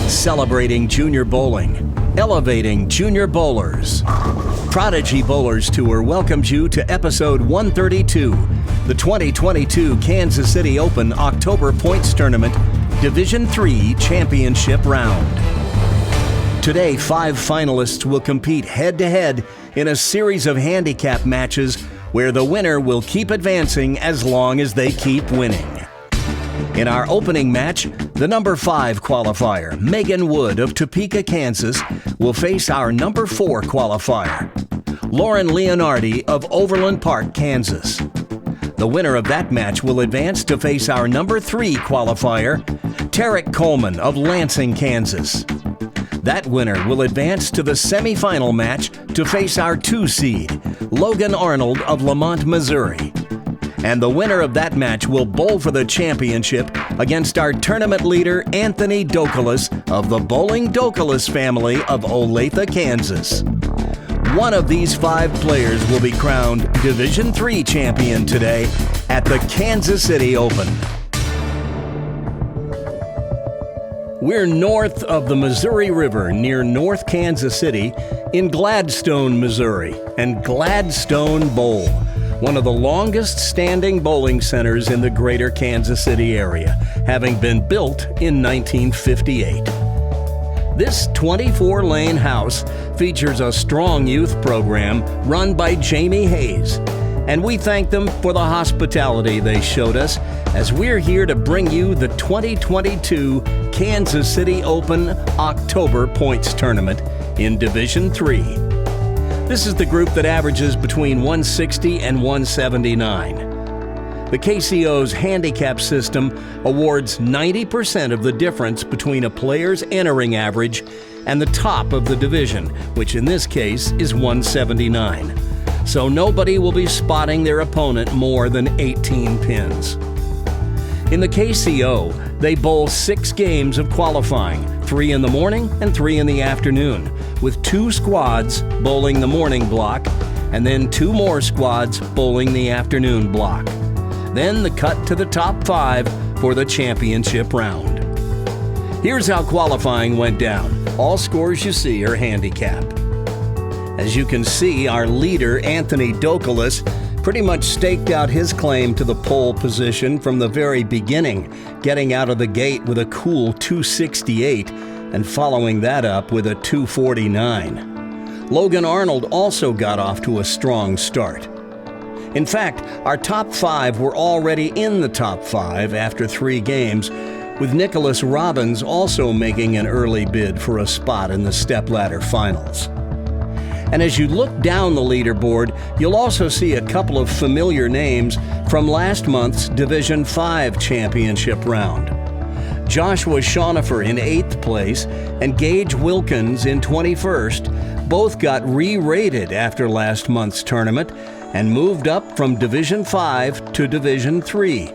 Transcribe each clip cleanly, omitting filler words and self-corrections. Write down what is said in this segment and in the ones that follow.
Celebrating junior bowling, elevating junior bowlers. Prodigy Bowlers Tour welcomes you to episode 132, the 2022 Kansas City Open October Points Tournament Division III Championship Round. Today, 5 finalists will compete head-to-head in a series of handicap matches where the winner will keep advancing as long as they keep winning. In our opening match, the number 5 qualifier, Megan Wood of Topeka, Kansas, will face our number 4 qualifier, Lauren Leonardi of Overland Park, Kansas. The winner of that match will advance to face our number 3 qualifier, Tarek Coleman of Lansing, Kansas. That winner will advance to the semifinal match to face our 2 seed, Logan Arnold of Lamont, Missouri. And the winner of that match will bowl for the championship against our tournament leader, Anthony Dokalis of the Bowling Dokalis family of Olathe, Kansas. One of these 5 players will be crowned Division III champion today at the Kansas City Open. We're north of the Missouri River near North Kansas City in Gladstone, Missouri, and Gladstone Bowl, one of the longest standing bowling centers in the greater Kansas City area, having been built in 1958. This 24-lane house features a strong youth program run by Jamie Hayes, and we thank them for the hospitality they showed us as we're here to bring you the 2022 Kansas City Open October Points Tournament in Division III. This is the group that averages between 160 and 179. The KCO's handicap system awards 90% of the difference between a player's entering average and the top of the division, which in this case is 179. So nobody will be spotting their opponent more than 18 pins. In the KCO, they bowl 6 games of qualifying, 3 in the morning and 3 in the afternoon, with 2 squads bowling the morning block and then 2 more squads bowling the afternoon block. Then the cut to the top 5 for the championship round. Here's how qualifying went down. All scores you see are handicap. As you can see, our leader, Anthony Dokalis, pretty much staked out his claim to the pole position from the very beginning, getting out of the gate with a cool 268 and following that up with a 249. Logan Arnold also got off to a strong start. In fact, our top 5 were already in the top 5 after 3 games, with Nicholas Robbins also making an early bid for a spot in the stepladder finals. And as you look down the leaderboard, you'll also see a couple of familiar names from last month's Division V championship round. Joshua Schonifer in 8th place and Gage Wilkins in 21st both got re-rated after last month's tournament and moved up from Division V to Division III,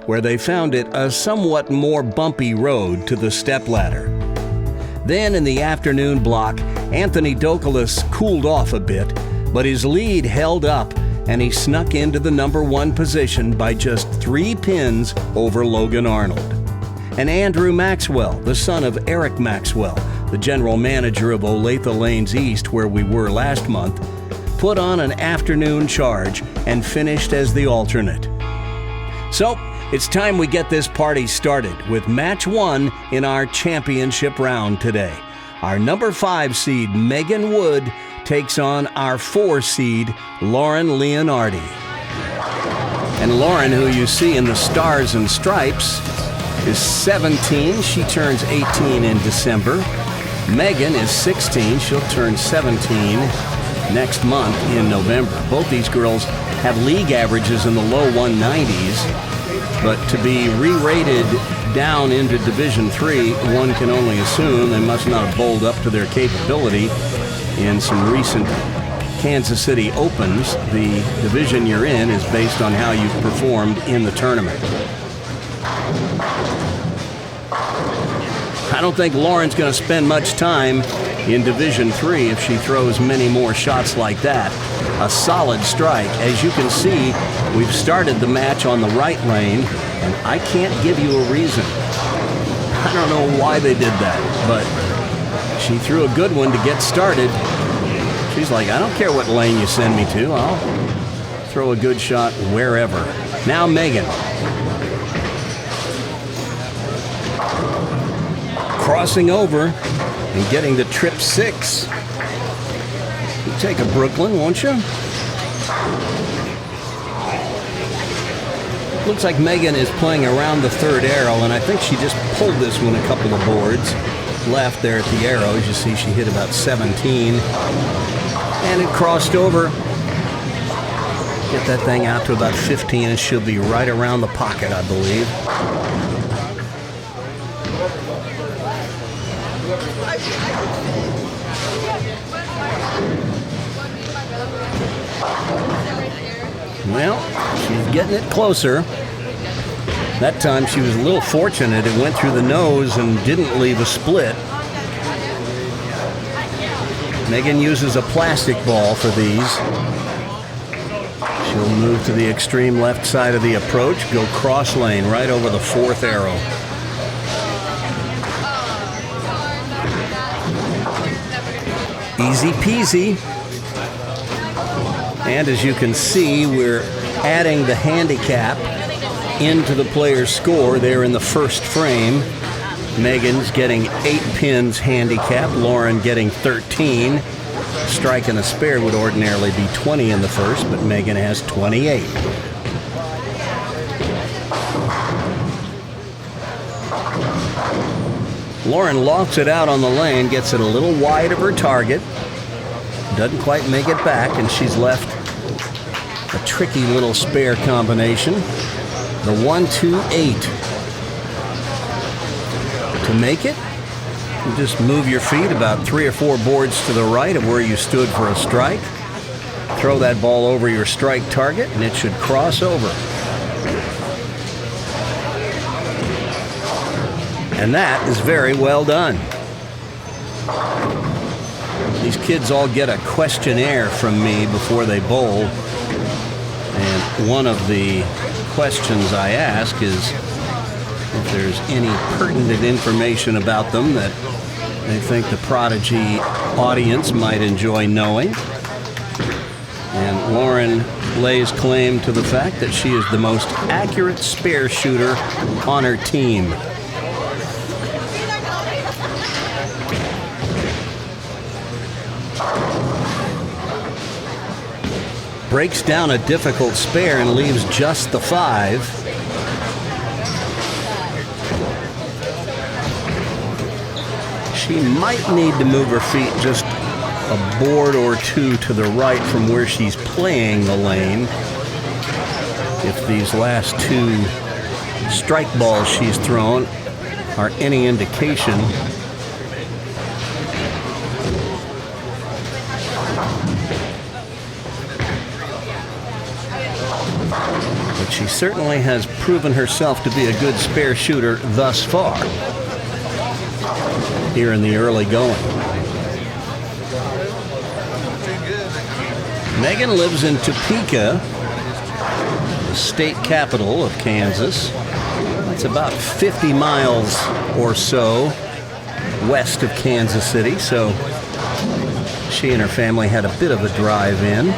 where they found it a somewhat more bumpy road to the stepladder. Then in the afternoon block, Anthony Dokalis cooled off a bit, but his lead held up and he snuck into the number 1 position by just 3 pins over Logan Arnold. And Andrew Maxwell, the son of Eric Maxwell, the general manager of Olathe Lanes East, where we were last month, put on an afternoon charge and finished as the alternate. So, it's time we get this party started with match 1 in our championship round today. Our number 5 seed, Megan Wood, takes on our 4 seed, Lauren Leonardi. And Lauren, who you see in the stars and stripes, is 17. She turns 18 in December. Megan is 16. She'll turn 17 next month in November. Both these girls have league averages in the low 190s. But to be re-rated down into Division III, one can only assume they must not have bowled up to their capability in some recent Kansas City Opens. The division you're in is based on how you've performed in the tournament. I don't think Lauren's going to spend much time in Division III if she throws many more shots like that. A solid strike. As you can see, we've started the match on the right lane, and I can't give you a reason. I don't know why they did that, but she threw a good one to get started. She's like, I don't care what lane you send me to. I'll throw a good shot wherever. Now Megan. Crossing over and getting the trip 6. You take a Brooklyn, won't you? Looks like Megan is playing around the third arrow, and I think she just pulled this one a couple of boards left there at the arrow. As you see, she hit about 17. And it crossed over. Get that thing out to about 15, and she'll be right around the pocket, I believe. Well, she's getting it closer. That time she was a little fortunate. It went through the nose and didn't leave a split. Megan uses a plastic ball for these. She'll move to the extreme left side of the approach, go cross lane right over the 4th arrow. Easy peasy. And as you can see, we're adding the handicap into the player's score there in the first frame. Megan's getting 8 pins handicap, Lauren getting 13. Strike and a spare would ordinarily be 20 in the first, but Megan has 28. Lauren lofts it out on the lane, gets it a little wide of her target. Doesn't quite make it back, and she's left a tricky little spare combination. The 1-2-8. To make it, you just move your feet about 3 or 4 boards to the right of where you stood for a strike. Throw that ball over your strike target, and it should cross over. And that is very well done. These kids all get a questionnaire from me before they bowl. And one of the questions I ask is if there's any pertinent information about them that they think the Prodigy audience might enjoy knowing. And Lauren lays claim to the fact that she is the most accurate spare shooter on her team. Breaks down a difficult spare and leaves just the 5. She might need to move her feet just a board or 2 to the right from where she's playing the lane. If these last 2 strike balls she's thrown are any indication. But she certainly has proven herself to be a good spare shooter thus far here in the early going. Megan lives in Topeka, the state capital of Kansas. It's about 50 miles or so west of Kansas City, so she and her family had a bit of a drive in.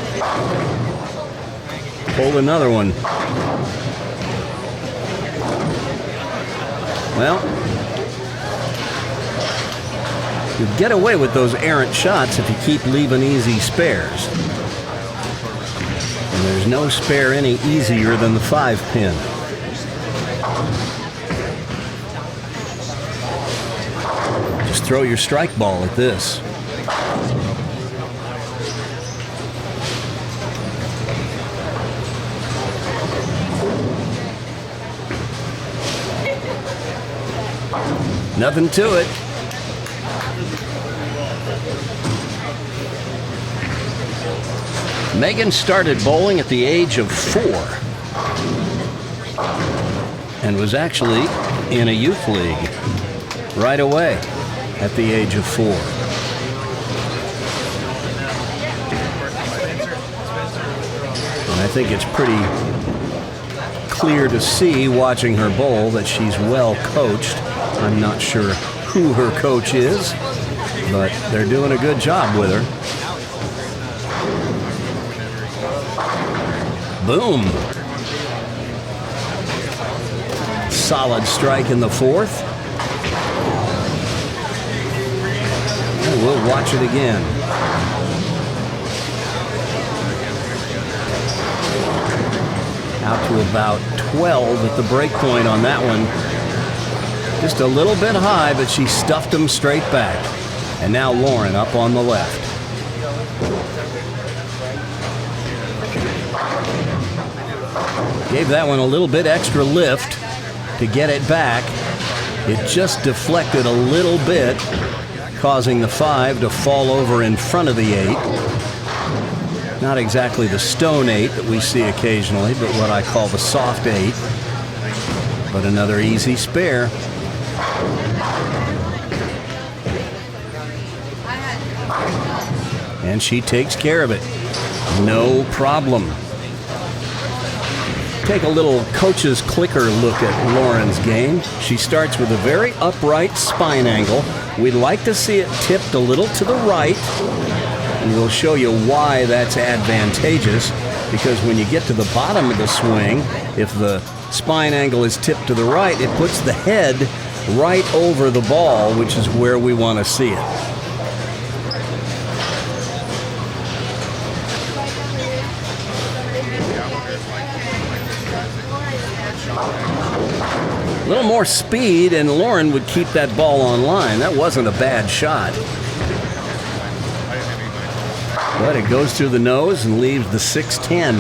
Pulled another one. Well, you get away with those errant shots if you keep leaving easy spares. And there's no spare any easier than the 5-pin. Just throw your strike ball at this. Nothing to it. Megan started bowling at the age of 4 and was actually in a youth league. right away at the age of 4. And I think it's pretty clear to see, watching her bowl, that she's well coached. I'm not sure who her coach is, but they're doing a good job with her. Boom. Solid strike in the 4th. And we'll watch it again. Out to about 12 at the break point on that one. Just a little bit high, but she stuffed them straight back. And now Lauren up on the left. Gave that one a little bit extra lift to get it back. It just deflected a little bit, causing the 5 to fall over in front of the 8. Not exactly the stone 8 that we see occasionally, but what I call the soft 8. But another easy spare. And she takes care of it. No problem. Take a little coach's clicker look at Lauren's game. She starts with a very upright spine angle. We'd like to see it tipped a little to the right. And we'll show you why that's advantageous, because when you get to the bottom of the swing, if the spine angle is tipped to the right, it puts the head right over the ball, which is where we want to see it. A little more speed and Lauren would keep that ball on line. That wasn't a bad shot. But it goes through the nose and leaves the 6-10.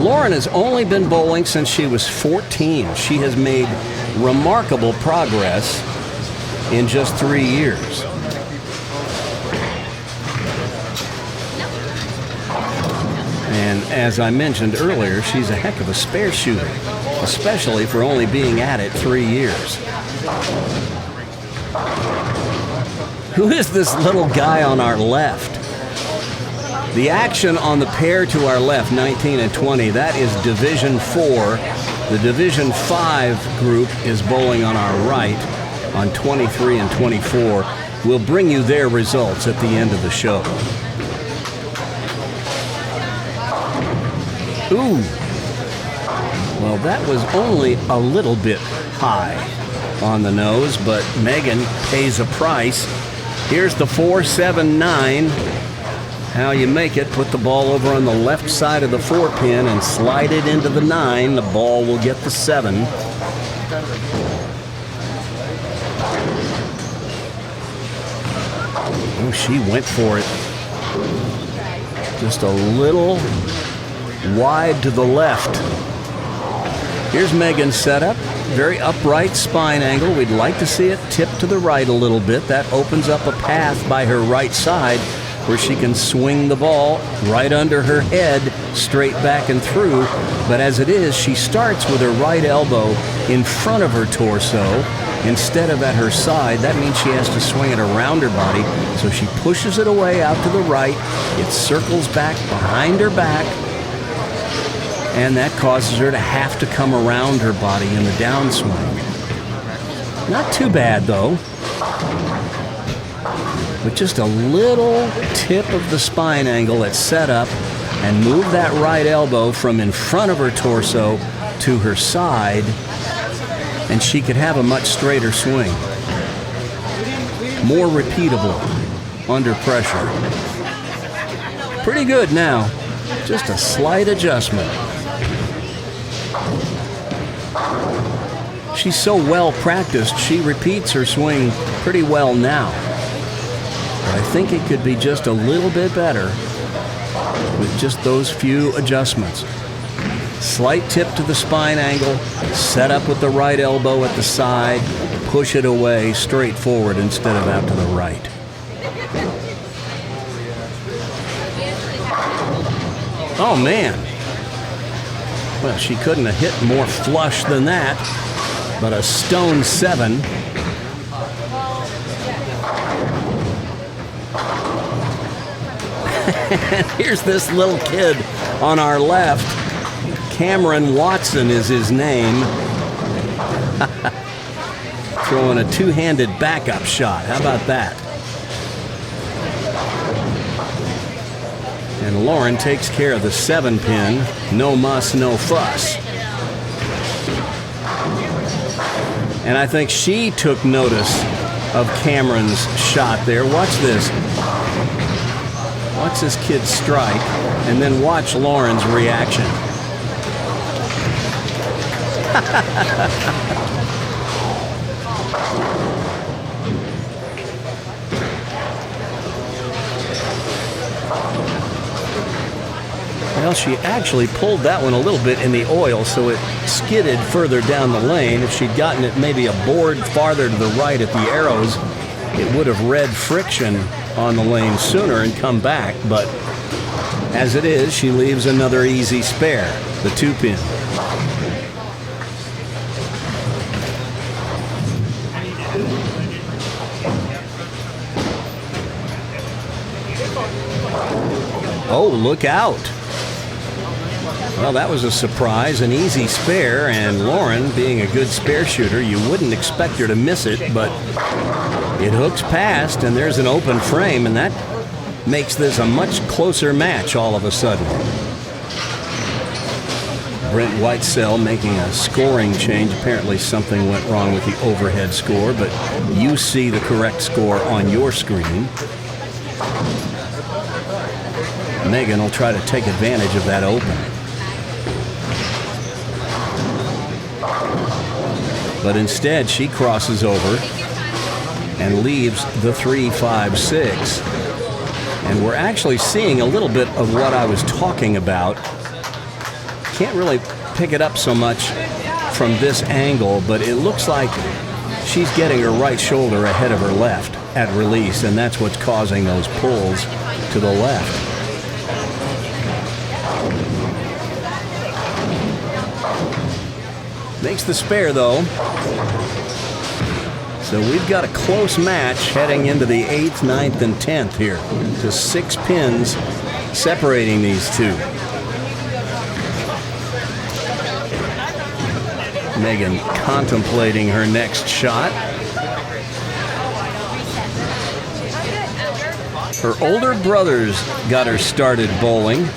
Lauren has only been bowling since she was 14. She has made remarkable progress in just 3 years. And as I mentioned earlier, she's a heck of a spare shooter, especially for only being at it 3 years. Who is this little guy on our left? The action on the pair to our left, 19 and 20, that is Division 4. The Division 5 group is bowling on our right on 23 and 24. We'll bring you their results at the end of the show. Ooh. Well, that was only a little bit high on the nose, but Megan pays a price. Here's the 4-7-9. How you make it, put the ball over on the left side of the 4-pin and slide it into the 9. The ball will get the 7. Oh, she went for it. Just a little wide to the left. Here's Megan's setup. Very upright spine angle. We'd like to see it tip to the right a little bit. That opens up a path by her right side where she can swing the ball right under her head, straight back and through. But as it is, she starts with her right elbow in front of her torso instead of at her side. That means she has to swing it around her body. So she pushes it away out to the right. It circles back behind her back. And that causes her to have to come around her body in the downswing. Not too bad, though. With just a little tip of the spine angle that's set up, and move that right elbow from in front of her torso to her side, and she could have a much straighter swing. More repeatable under pressure. Pretty good now. Just a slight adjustment. She's so well practiced, she repeats her swing pretty well now. But I think it could be just a little bit better with just those few adjustments. Slight tip to the spine angle, set up with the right elbow at the side, push it away straight forward instead of out to the right. Oh man. Well, she couldn't have hit more flush than that. but a stone 7. Here's this little kid on our left. Cameron Watson is his name. Throwing a two-handed backup shot. How about that? And Lauren takes care of the 7-pin. No muss, no fuss. And I think she took notice of Cameron's shot there. Watch this. Watch this kid strike, and then watch Lauren's reaction. Well, she actually pulled that one a little bit in the oil, so it skidded further down the lane. If she'd gotten it maybe a board farther to the right at the arrows, it would have read friction on the lane sooner and come back. But as it is, she leaves another easy spare, the 2-pin. Oh, look out. Well, that was a surprise, an easy spare, and Lauren, being a good spare shooter, you wouldn't expect her to miss it, but it hooks past, and there's an open frame, and that makes this a much closer match all of a sudden. Brent Whitesell making a scoring change. Apparently something went wrong with the overhead score, but you see the correct score on your screen. Megan will try to take advantage of that open. But instead, she crosses over and leaves the 3-5-6. And we're actually seeing a little bit of what I was talking about. Can't really pick it up so much from this angle, but it looks like she's getting her right shoulder ahead of her left at release, and that's what's causing those pulls to the left. Makes the spare, though. So we've got a close match heading into the 8th, 9th, and 10th here. Just 6 pins separating these two. Megan contemplating her next shot. Her older brothers got her started bowling.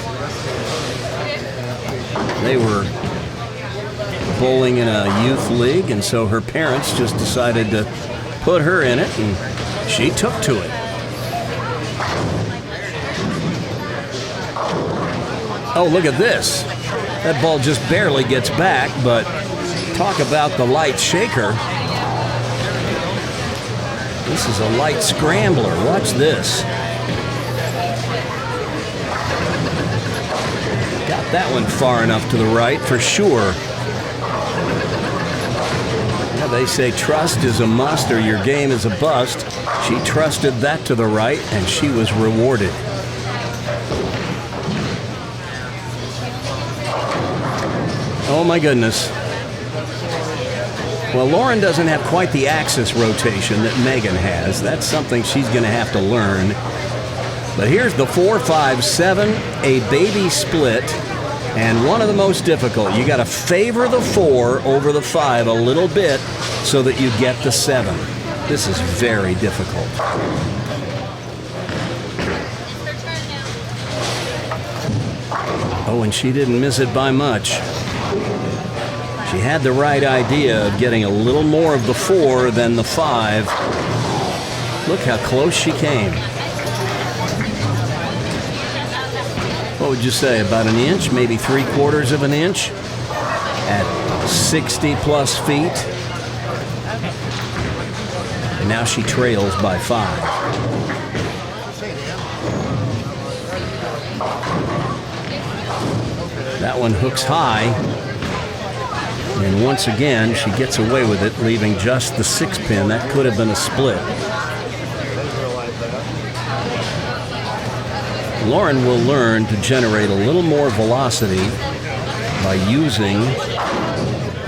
They were bowling in a youth league, and so her parents just decided to put her in it, and she took to it. Oh, look at this. That ball just barely gets back, but talk about the light shaker. This is a light scrambler. Watch this. Got that one far enough to the right for sure. They say trust is a must or your game is a bust. She trusted that to the right, and she was rewarded. Oh my goodness. Well, Lauren doesn't have quite the axis rotation that Megan has. That's something she's going to have to learn. But here's the 4-5-7, a baby split. And one of the most difficult, you got to favor the 4 over the 5 a little bit so that you get the 7. This is very difficult. Oh, and she didn't miss it by much. She had the right idea of getting a little more of the 4 than the 5. Look how close she came. What would you say, about an inch, maybe 3/4 of an inch at 60 plus feet? And now she trails by 5. That one hooks high. And once again, she gets away with it, leaving just the 6-pin. That could have been a split. Lauren will learn to generate a little more velocity by using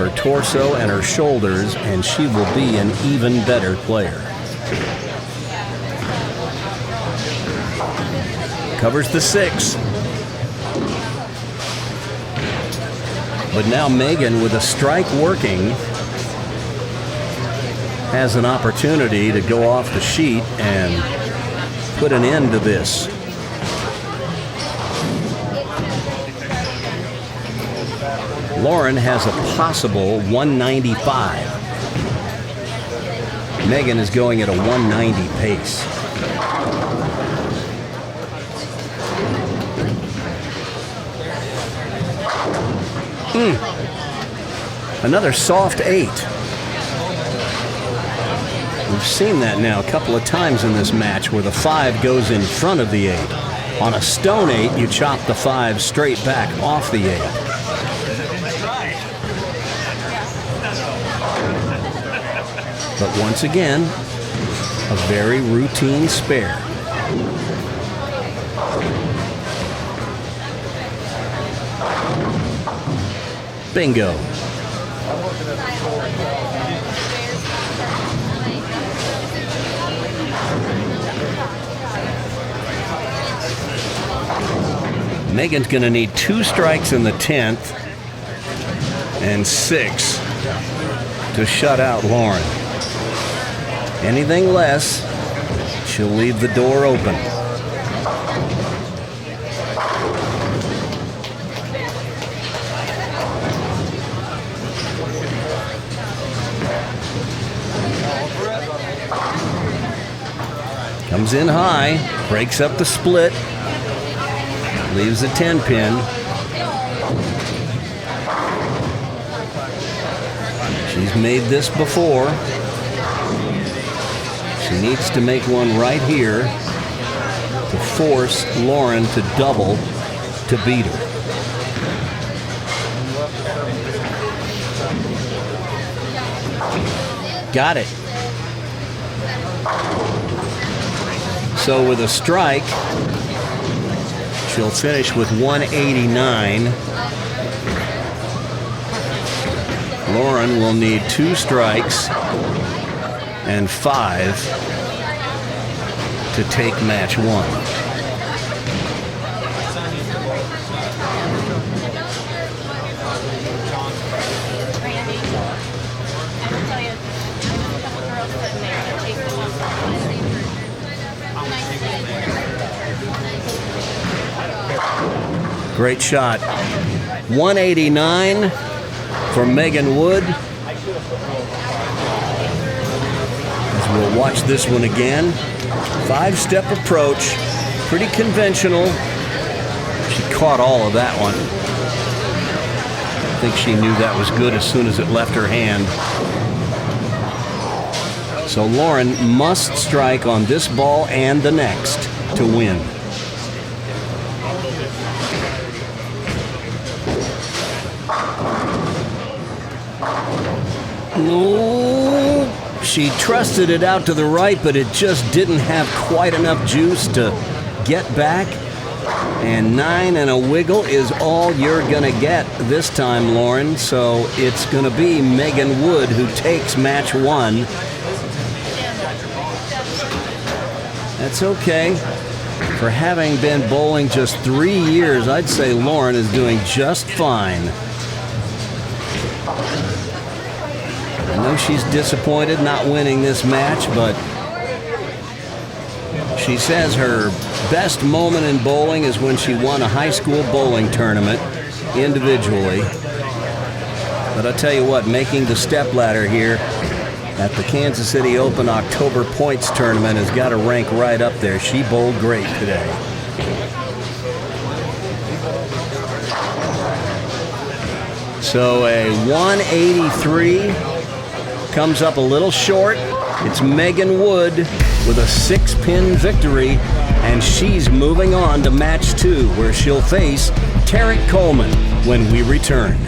her torso and her shoulders, and she will be an even better player. Covers the 6. But now Megan, with a strike working, has an opportunity to go off the sheet and put an end to this. Lauren has a possible 195. Megan is going at a 190 pace. Another soft 8. We've seen that now a couple of times in this match where the 5 goes in front of the 8. On a stone 8, you chop the 5 straight back off the 8. But once again, a very routine spare. Bingo. Megan's going to need 2 strikes in the 10th and 6 to shut out Lauren. Anything less, she'll leave the door open. Comes in high, breaks up the split, leaves a 10-pin. She's made this before. She needs to make one right here to force Lauren to double to beat her. Got it. So with a strike, she'll finish with 189. Lauren will need 2 strikes and 5 to take match 1. Great shot. 189 for Megan Wood. As we'll watch this one again. 5-step approach. Pretty conventional. She caught all of that one. I think she knew that was good as soon as it left her hand. So Lauren must strike on this ball and the next to win. No, she trusted it out to the right, but it just didn't have quite enough juice to get back. And 9 and a wiggle is all you're going to get this time, Lauren. So it's going to be Megan Wood who takes match 1. That's okay. For having been bowling just 3 years, I'd say Lauren is doing just fine. I know she's disappointed not winning this match, but she says her best moment in bowling is when she won a high school bowling tournament individually. But I'll tell you what, making the stepladder here at the Kansas City Open October Points Tournament has got to rank right up there. She bowled great today. So a 183 comes up a little short. It's Megan Wood with a 6-pin victory, and she's moving on to match 2, where she'll face Tarek Coleman when we return.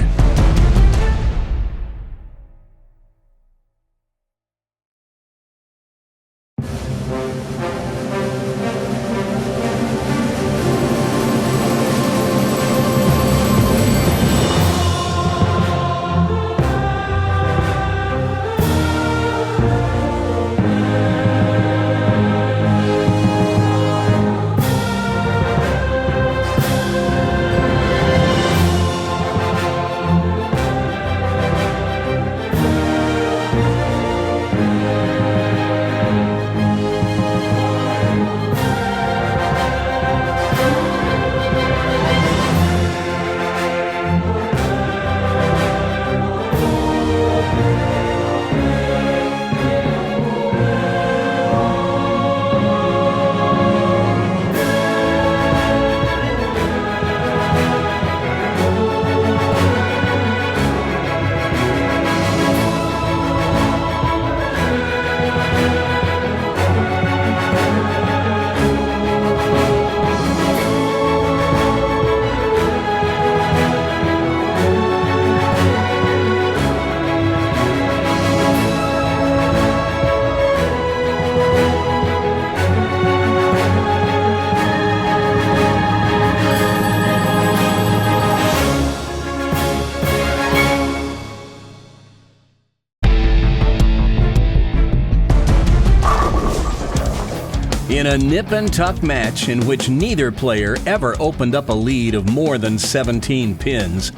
In a nip-and-tuck match in which neither player ever opened up a lead of more than 17 pins,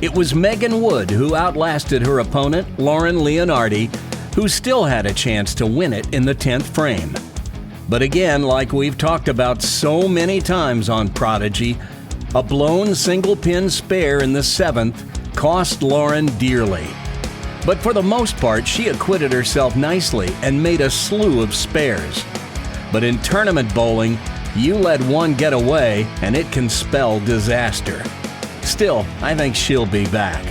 it was Megan Wood who outlasted her opponent, Lauren Leonardi, who still had a chance to win it in the 10th frame. But again, like we've talked about so many times on Prodigy, a blown single-pin spare in the 7th cost Lauren dearly. But for the most part, she acquitted herself nicely and made a slew of spares. But in tournament bowling, you let one get away and it can spell disaster. Still, I think she'll be back.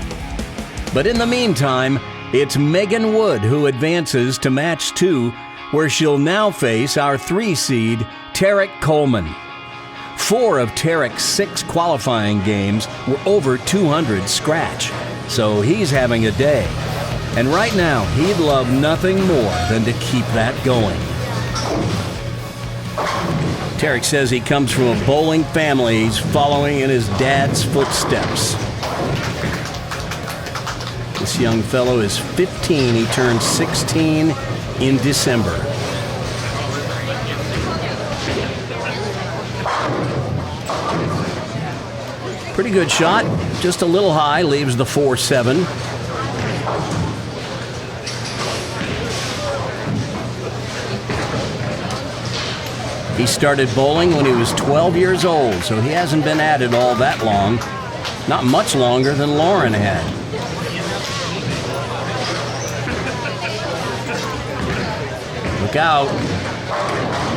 But in the meantime, it's Megan Wood who advances to match 2, where she'll now face our 3 seed, Tarek Coleman. 4 of Tarek's 6 qualifying games were over 200 scratch, so he's having a day. And right now, he'd love nothing more than to keep that going. Tarek says he comes from a bowling family. He's following in his dad's footsteps. This young fellow is 15. He turned 16 in December. Pretty good shot. Just a little high. Leaves the 4-7. He started bowling when he was 12 years old, so he hasn't been at it all that long. Not much longer than Lauren had. Look out.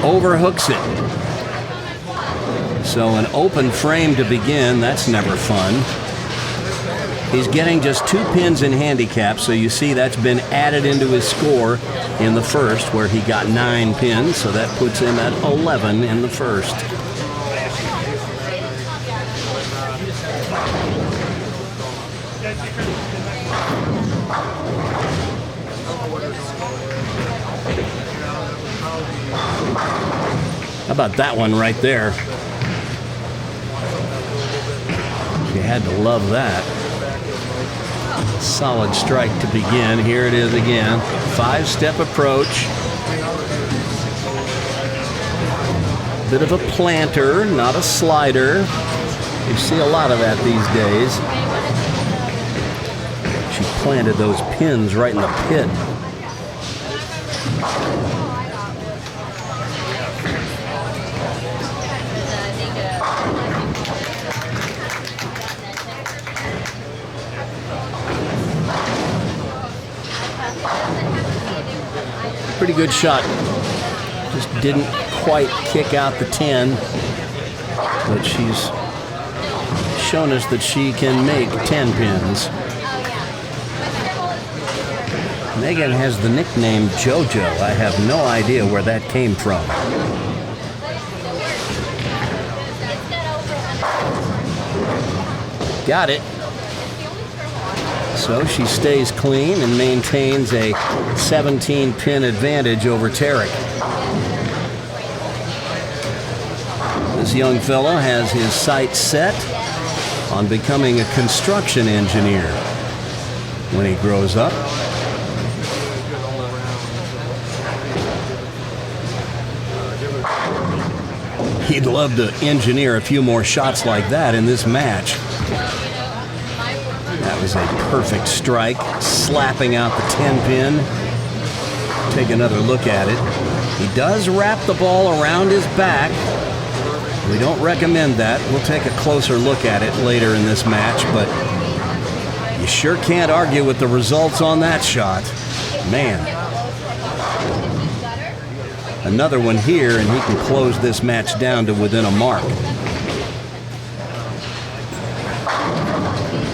Overhooks it. So an open frame to begin, that's never fun. He's getting just 2 pins in handicap, so you see that's been added into his score in the first, where he got 9 pins, so that puts him at 11 in the first. How about that one right there? You had to love that. Solid strike to begin. Here it is again. 5-step approach. Bit of a planter, not a slider. You see a lot of that these days. She planted those pins right in the pit. Pretty good shot. Just didn't quite kick out the 10. But she's shown us that she can make 10 pins. Megan has the nickname JoJo. I have no idea where that came from. Got it. So she stays clean and maintains a 17-pin advantage over Tarek. This young fellow has his sights set on becoming a construction engineer when he grows up. He'd love to engineer a few more shots like that in this match. That was a perfect strike, slapping out the 10-pin. Take another look at it. He does wrap the ball around his back. We don't recommend that. We'll take a closer look at it later in this match, but you sure can't argue with the results on that shot. Man. Another one here, and he can close this match down to within a mark.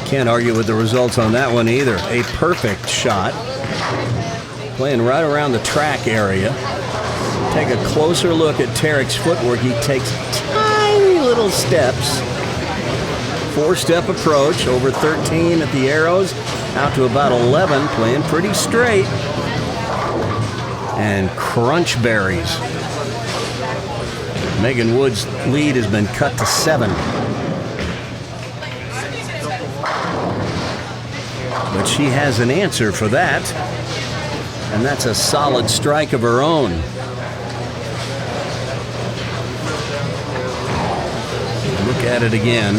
Can't argue with the results on that one either. A perfect shot. Playing right around the track area. Take a closer look at Tarek's footwork. He takes tiny little steps. 4-step approach, over 13 at the arrows, out to about 11, playing pretty straight. And crunch berries. Megan Wood's lead has been cut to 7. But she has an answer for that, and that's a solid strike of her own. Look at it again.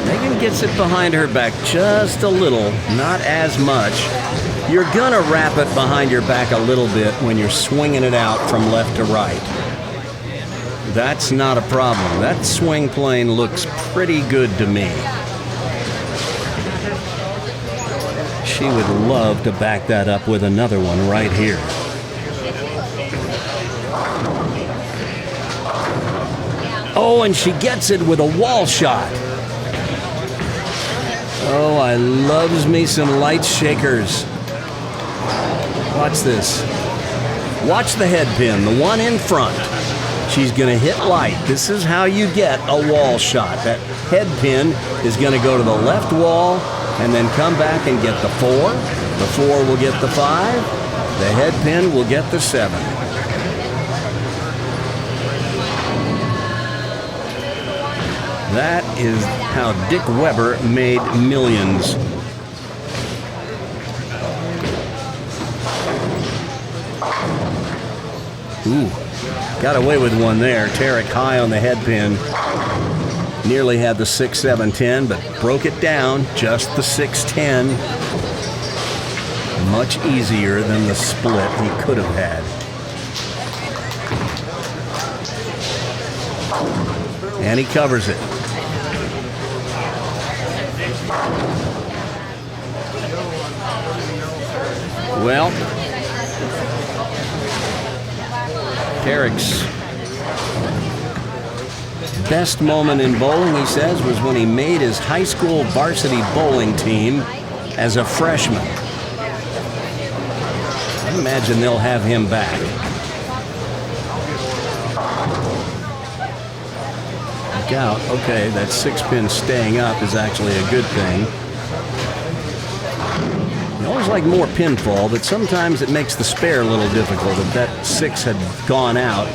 Megan gets it behind her back just a little, not as much. You're gonna wrap it behind your back a little bit when you're swinging it out from left to right. That's not a problem. That swing plane looks pretty good to me. She would love to back that up with another one right here. Oh, and she gets it with a wall shot. Oh, I loves me some light shakers. Watch this. Watch the head pin, the one in front. She's going to hit light. This is how you get a wall shot. That head pin is going to go to the left wall and then come back and get the 4. The 4 will get the 5. The head pin will get the 7. That is how Dick Weber made millions. Ooh, got away with one there. Tarek high on the head pin. Nearly had the 6, 7, 10, but broke it down. Just the 6, 10. Much easier than the split he could have had. And he covers it. Well, Tarek's best moment in bowling, he says, was when he made his high school varsity bowling team as a freshman. I imagine they'll have him back. Look out. Okay, that 6 pin staying up is actually a good thing. You always like more pinfall, but sometimes it makes the spare a little difficult. If that 6 had gone out,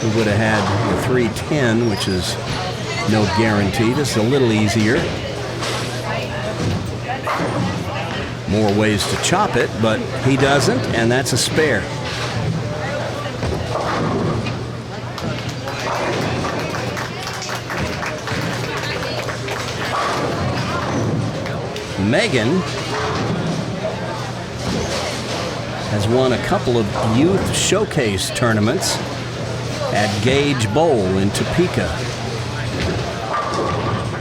we would have had the 3, 10, which is no guarantee. This is a little easier. More ways to chop it, but he doesn't, and that's a spare. Megan has won a couple of youth showcase tournaments at Gage Bowl in Topeka,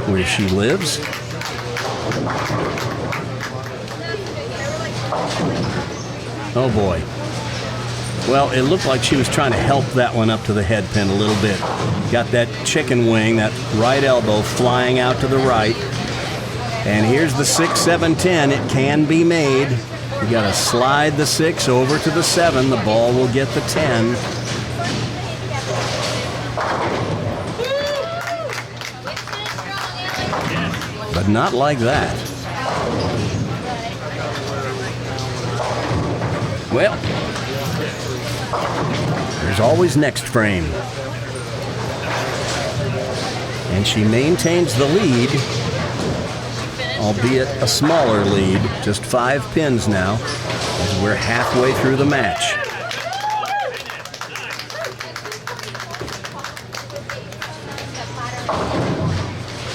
where she lives. Oh boy. Well, it looked like she was trying to help that one up to the head pin a little bit. Got that chicken wing, that right elbow flying out to the right. And here's the 6, 7, 10. It can be made. You got to slide the 6 over to the 7. The ball will get the 10. But not like that. Well, there's always next frame. And she maintains the lead, albeit a smaller lead, just 5 pins now, as we're halfway through the match.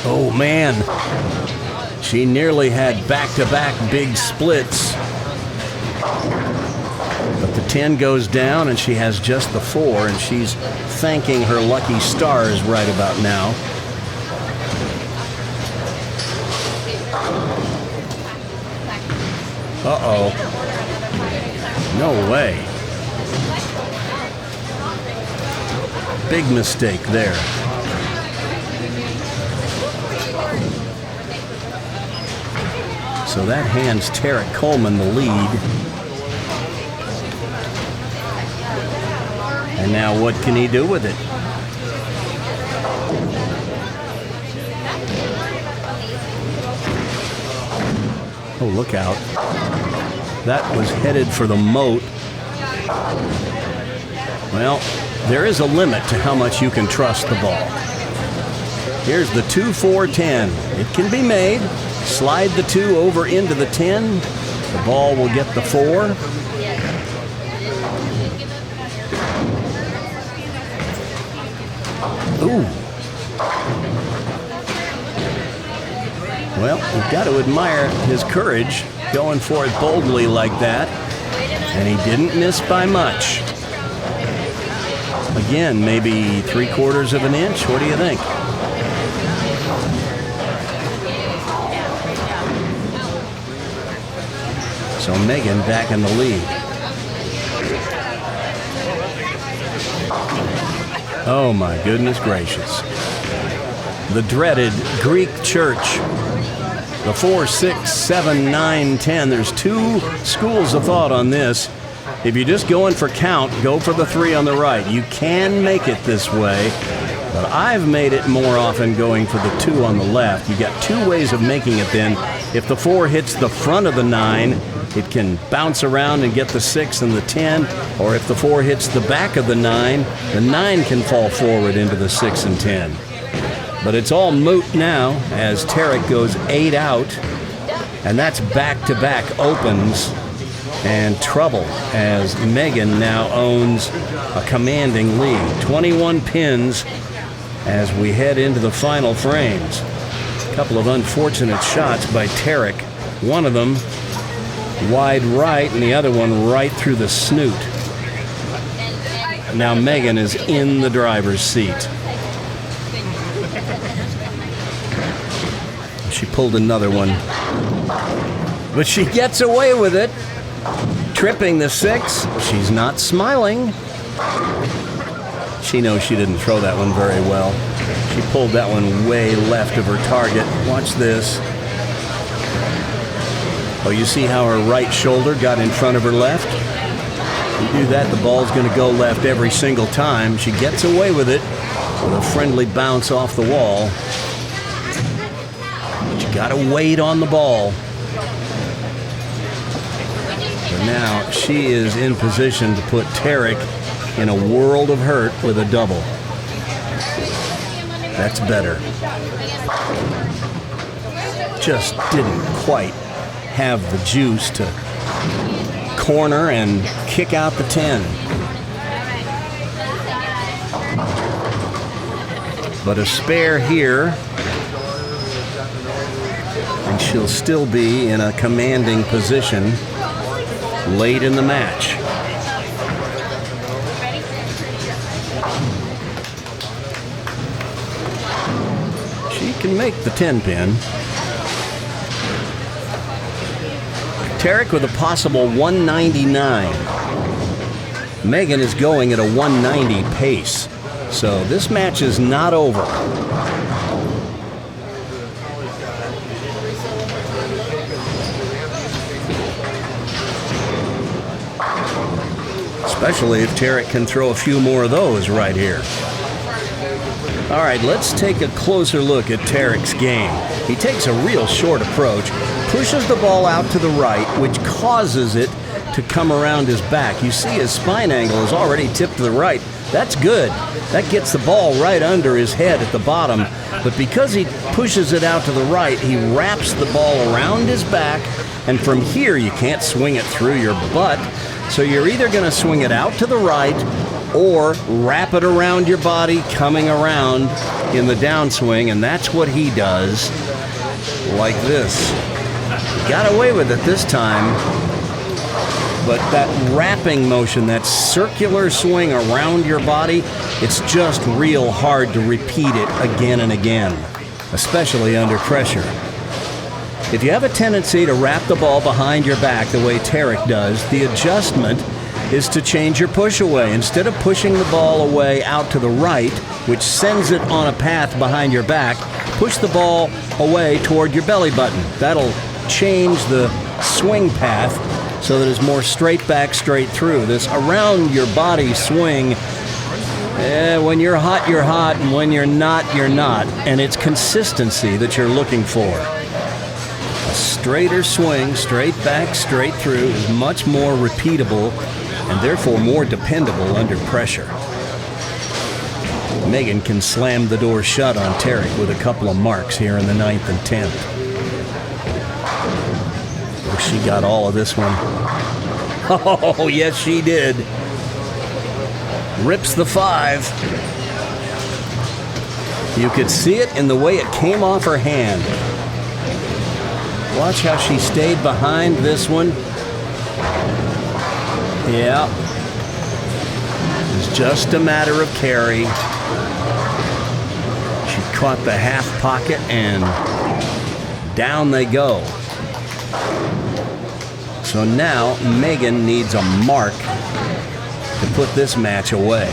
Oh man, she nearly had back-to-back big splits. But the 10 goes down and she has just the 4, and she's thanking her lucky stars right about now. Uh-oh. No way. Big mistake there. So that hands Tarek Coleman the lead. And now what can he do with it? Oh, look out. That was headed for the moat. Well, there is a limit to how much you can trust the ball. Here's the 2, 4, 10. It can be made. Slide the 2 over into the 10. The ball will get the 4. Ooh. Well, you've got to admire his courage going for it boldly like that. And he didn't miss by much. Again, maybe 3/4 of an inch. What do you think? So Megan back in the lead. Oh my goodness gracious. The dreaded Greek church. The 4, 6, 7, 9, 10. There's two schools of thought on this. If you're just going for count, go for the 3 on the right. You can make it this way, but I've made it more often going for the 2 on the left. You got 2 ways of making it then. If the 4 hits the front of the 9, it can bounce around and get the 6 and the 10, or if the 4 hits the back of the 9 can fall forward into the 6 and 10. But it's all moot now as Tarek goes 8 out, and that's back-to-back opens and trouble as Megan now owns a commanding lead. 21 pins as we head into the final frames. A couple of unfortunate shots by Tarek. One of them wide right and the other one right through the snoot. Now Megan is in the driver's seat. She pulled another one, but she gets away with it. Tripping the 6. She's not smiling. She knows she didn't throw that one very well. She pulled that one way left of her target. Watch this. Oh, you see how her right shoulder got in front of her left? You do that, the ball's going to go left every single time. She gets away with it with a friendly bounce off the wall. But you got to wait on the ball. But now she is in position to put Tarek in a world of hurt with a double. That's better. Just didn't quite have the juice to corner and kick out the 10. But a spare here, and she'll still be in a commanding position late in the match. She can make the 10 pin. Tarek with a possible 199. Megan is going at a 190 pace. So this match is not over. Especially if Tarek can throw a few more of those right here. All right, let's take a closer look at Tarek's game. He takes a real short approach, pushes the ball out to the right, which causes it to come around his back. You see his spine angle is already tipped to the right. That's good. That gets the ball right under his head at the bottom. But because he pushes it out to the right, he wraps the ball around his back, and from here you can't swing it through your butt. So you're either going to swing it out to the right or wrap it around your body coming around in the downswing, and that's what he does, like this. He got away with it this time, but that wrapping motion, that circular swing around your body, it's just real hard to repeat it again and again, especially under pressure. If you have a tendency to wrap the ball behind your back the way Tarek does, the adjustment is to change your push away. Instead of pushing the ball away out to the right, which sends it on a path behind your back, push the ball away toward your belly button. That'll change the swing path so that it's more straight back, straight through. This around your body swing, when you're hot, and when you're not, you're not. And it's consistency that you're looking for. A straighter swing, straight back, straight through, is much more repeatable and therefore more dependable under pressure. Megan can slam the door shut on Tarek with a couple of marks here in the 9th and 10th. Oh, she got all of this one. Oh, yes, she did. Rips the 5. You could see it in the way it came off her hand. Watch how she stayed behind this one. Yeah. It's just a matter of carry. She caught the half pocket and down they go. So now Megan needs a mark to put this match away.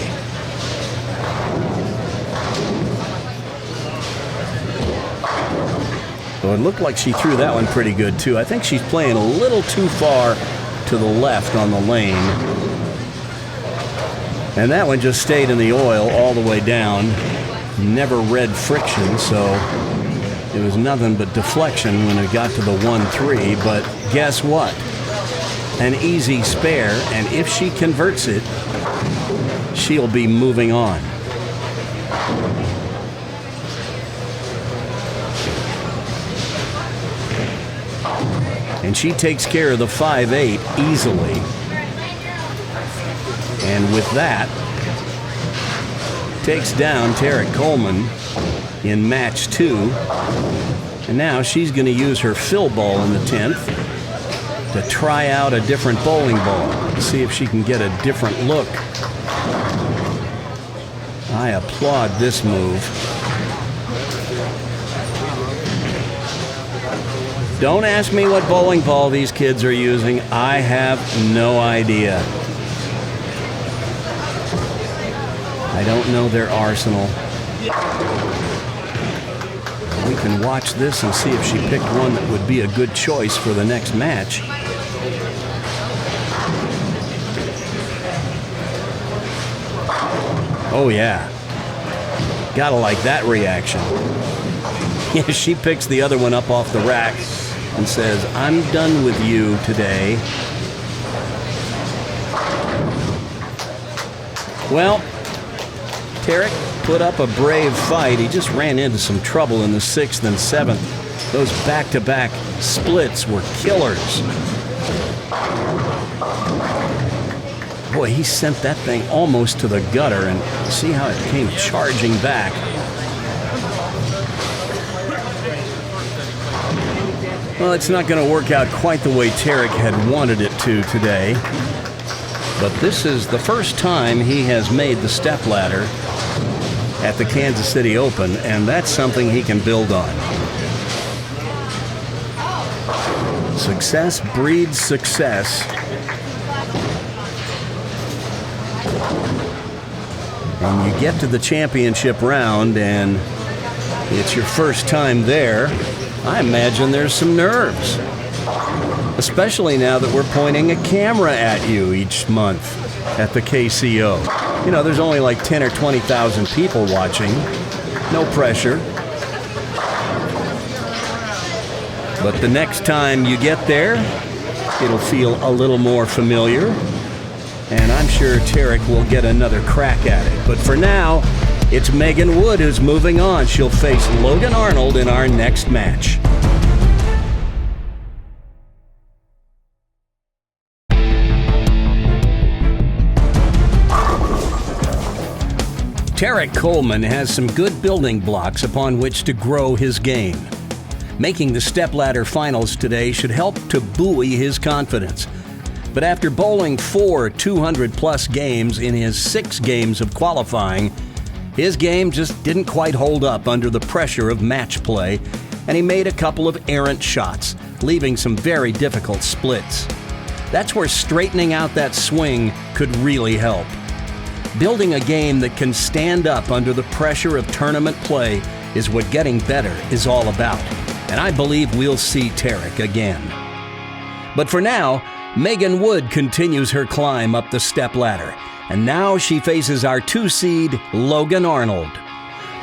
Well, it looked like she threw that one pretty good too. I think she's playing a little too far to the left on the lane. And that one just stayed in the oil all the way down. Never read friction, so it was nothing but deflection when it got to the 1-3. But guess what? An easy spare, and if she converts it, she'll be moving on. And she takes care of the 5-8 easily. And with that, takes down Tarek Coleman in match 2. And now she's going to use her fill ball in the 10th to try out a different bowling ball. See if she can get a different look. I applaud this move. Don't ask me what bowling ball these kids are using. I have no idea. I don't know their arsenal. We can watch this and see if she picked one that would be a good choice for the next match. Oh yeah. Gotta like that reaction. Yeah, she picks the other one up off the rack and says, "I'm done with you today." Well, Tarek put up a brave fight. He just ran into some trouble in the 6th and 7th. Those back-to-back splits were killers. Boy, he sent that thing almost to the gutter, and see how it came charging back. Well, it's not going to work out quite the way Tarek had wanted it to today. But this is the first time he has made the stepladder at the Kansas City Open, and that's something he can build on. Success breeds success. And you get to the championship round, and it's your first time there. I imagine there's some nerves, especially now that we're pointing a camera at you each month at the KCO. You know, there's only like 10 or 20,000 people watching. No pressure. But the next time you get there, it'll feel a little more familiar. And I'm sure Tarek will get another crack at it. But for now, it's Megan Wood who's moving on. She'll face Logan Arnold in our next match. Tarek Coleman has some good building blocks upon which to grow his game. Making the stepladder finals today should help to buoy his confidence. But after bowling 4 200-plus games in his 6 games of qualifying, his game just didn't quite hold up under the pressure of match play, and he made a couple of errant shots, leaving some very difficult splits. That's where straightening out that swing could really help. Building a game that can stand up under the pressure of tournament play is what getting better is all about, and I believe we'll see Tarek again. But for now, Megan Wood continues her climb up the stepladder, and now she faces our 2-seed Logan Arnold.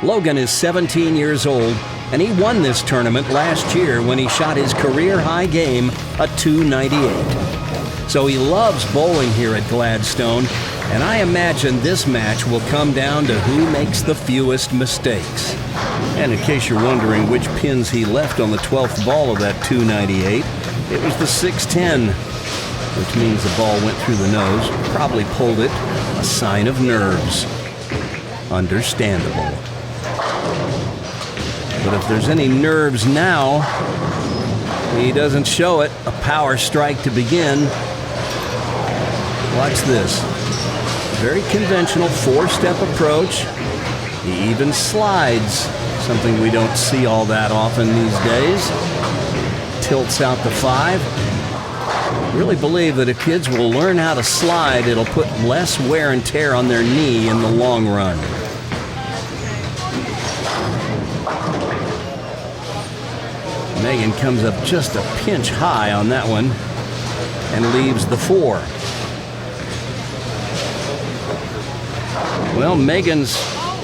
Logan is 17 years old, and he won this tournament last year when he shot his career-high game, a .298. So he loves bowling here at Gladstone, and I imagine this match will come down to who makes the fewest mistakes. And in case you're wondering which pins he left on the 12th ball of that .298, it was the 610. Which means the ball went through the nose, probably pulled it, a sign of nerves. Understandable. But if there's any nerves now, he doesn't show it. A power strike to begin. Watch this. Very conventional four-step approach. He even slides, something we don't see all that often these days. Tilts out the 5. Really believe that if kids will learn how to slide, it'll put less wear and tear on their knee in the long run. Megan comes up just a pinch high on that one and leaves the 4. Well, Megan's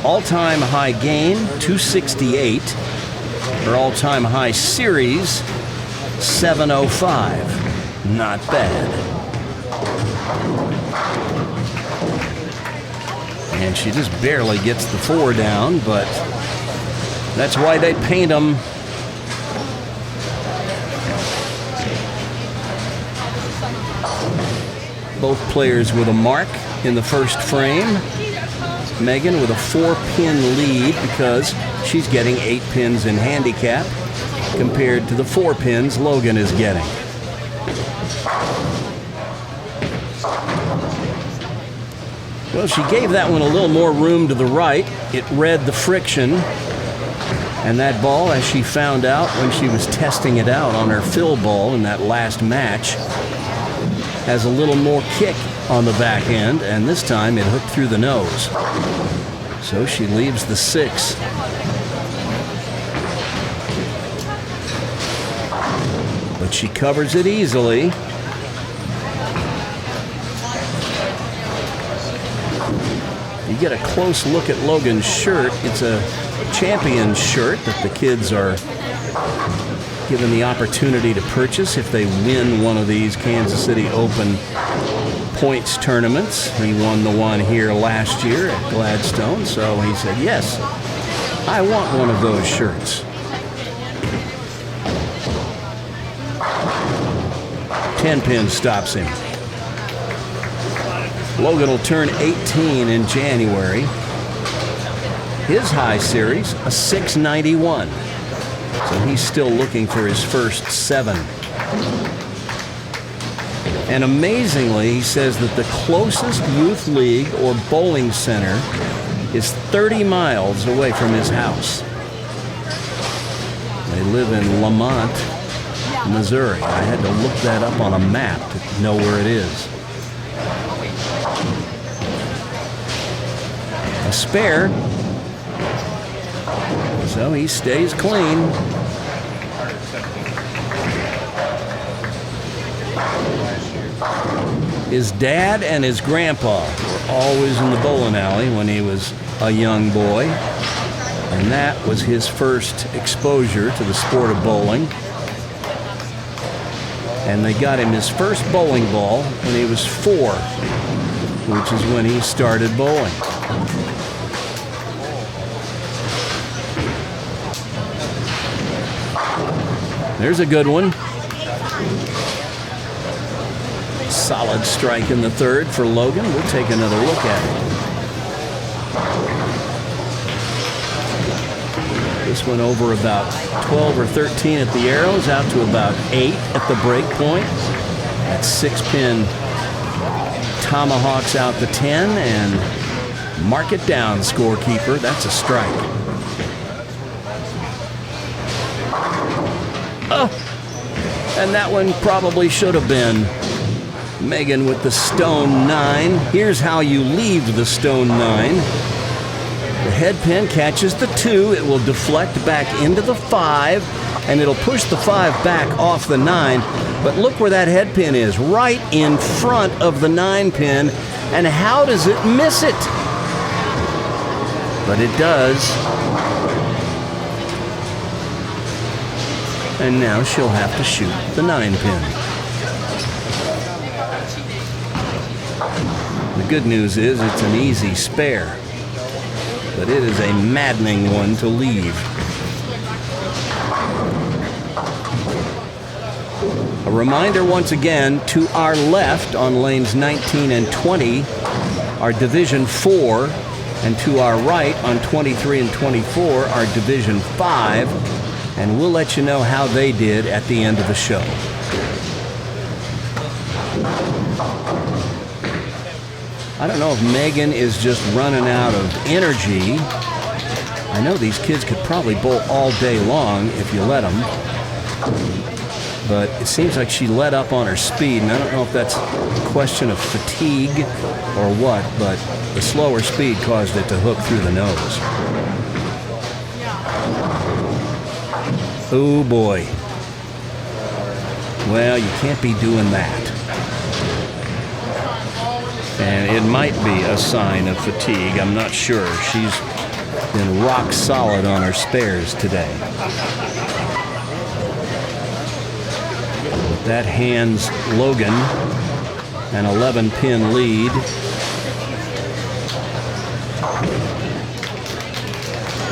all-time high gain, 268. Her all-time high series, 705. Not bad. And she just barely gets the 4 down, but that's why they paint them. Both players with a mark in the first frame. Megan with a 4-pin lead because she's getting 8 pins in handicap compared to the 4 pins Logan is getting. Well, she gave that one a little more room to the right. It read the friction. And that ball, as she found out when she was testing it out on her fill ball in that last match, has a little more kick on the back end, and this time it hooked through the nose. So she leaves the 6. But she covers it easily. You get a close look at Logan's shirt. It's a champion shirt that the kids are given the opportunity to purchase if they win one of these Kansas City Open points tournaments. He won the one here last year at Gladstone, so he said, yes, I want one of those shirts. 10 pin stops him. Logan will turn 18 in January. His high series, a 691. So he's still looking for his first 7. And amazingly, he says that the closest youth league or bowling center is 30 miles away from his house. They live in Lamont, Missouri. I had to look that up on a map to know where it is. A spare. So he stays clean. His dad and his grandpa were always in the bowling alley when he was a young boy. And that was his first exposure to the sport of bowling. And they got him his first bowling ball when he was 4, which is when he started bowling. There's a good one. Solid strike in the 3rd for Logan. We'll take another look at it. This one over about 12 or 13 at the arrows, out to about 8 at the break point. That 6-pin tomahawks out the 10 and mark it down, scorekeeper. That's a strike. Oh, and that one probably should have been. Megan with the stone 9. Here's how you leave the stone 9. The head pin catches the 2. It will deflect back into the 5, and it'll push the 5 back off the 9. But look where that head pin is, right in front of the 9 pin. And how does it miss it? But it does. And now she'll have to shoot the 9 pin. The good news is it's an easy spare, but it is a maddening one to leave. A reminder once again, to our left on lanes 19 and 20 are Division 4 And to our right on 23 and 24 are Division 5, and we'll let you know how they did at the end of the show. I don't know if Megan is just running out of energy. I know these kids could probably bowl all day long if you let them. But it seems like she let up on her speed, and I don't know if that's a question of fatigue or what, but the slower speed caused it to hook through the nose. Oh boy. Well, you can't be doing that. And it might be a sign of fatigue. I'm not sure. She's been rock solid on her spares today. That hands Logan an 11-pin lead.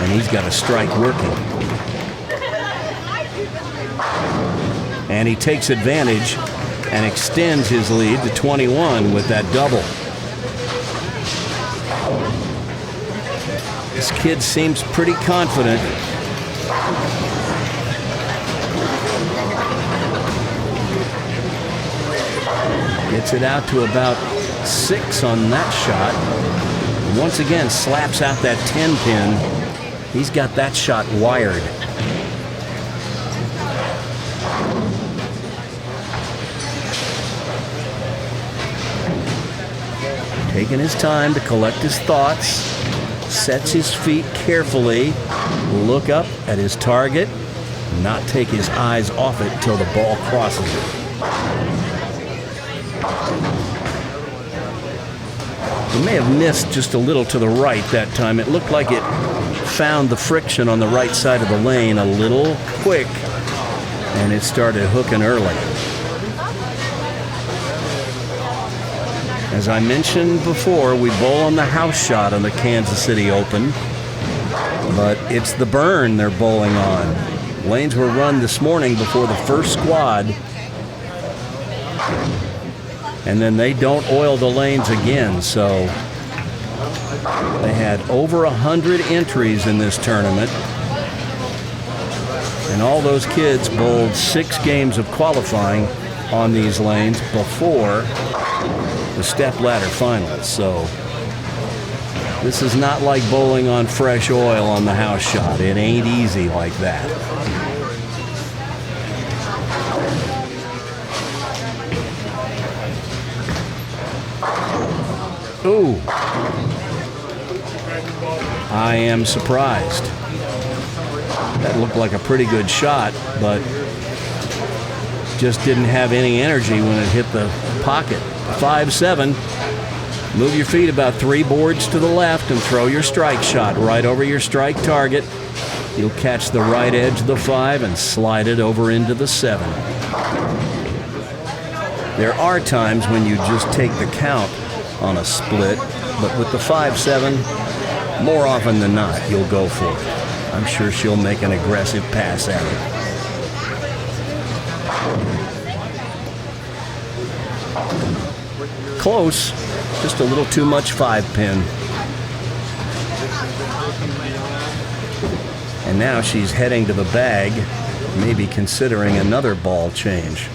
And he's got a strike working. And he takes advantage and extends his lead to 21 with that double. This kid seems pretty confident. Gets it out to about 6 on that shot. Once again, slaps out that 10-pin. He's got that shot wired. Taking his time to collect his thoughts, sets his feet carefully, look up at his target, not take his eyes off it till the ball crosses it. He may have missed just a little to the right that time. It looked like it found the friction on the right side of the lane a little quick, and it started hooking early. As I mentioned before, we bowl on the house shot on the Kansas City Open, but it's the burn they're bowling on. Lanes were run this morning before the first squad, and then they don't oil the lanes again, so they had over 100 entries in this tournament, and all those kids bowled 6 games of qualifying on these lanes before the step-ladder finals. So this is not like bowling on fresh oil on the house shot. It ain't easy like that. Ooh. I am surprised. That looked like a pretty good shot, but just didn't have any energy when it hit the pocket. 5-7. Move your feet about 3 boards to the left and throw your strike shot right over your strike target. You'll catch the right edge of the 5 and slide it over into the 7. There are times when you just take the count on a split, but with the 5-7, more often than not, you'll go for it. I'm sure she'll make an aggressive pass at it. Close, just a little too much 5-pin. And now she's heading to the bag, maybe considering another ball change.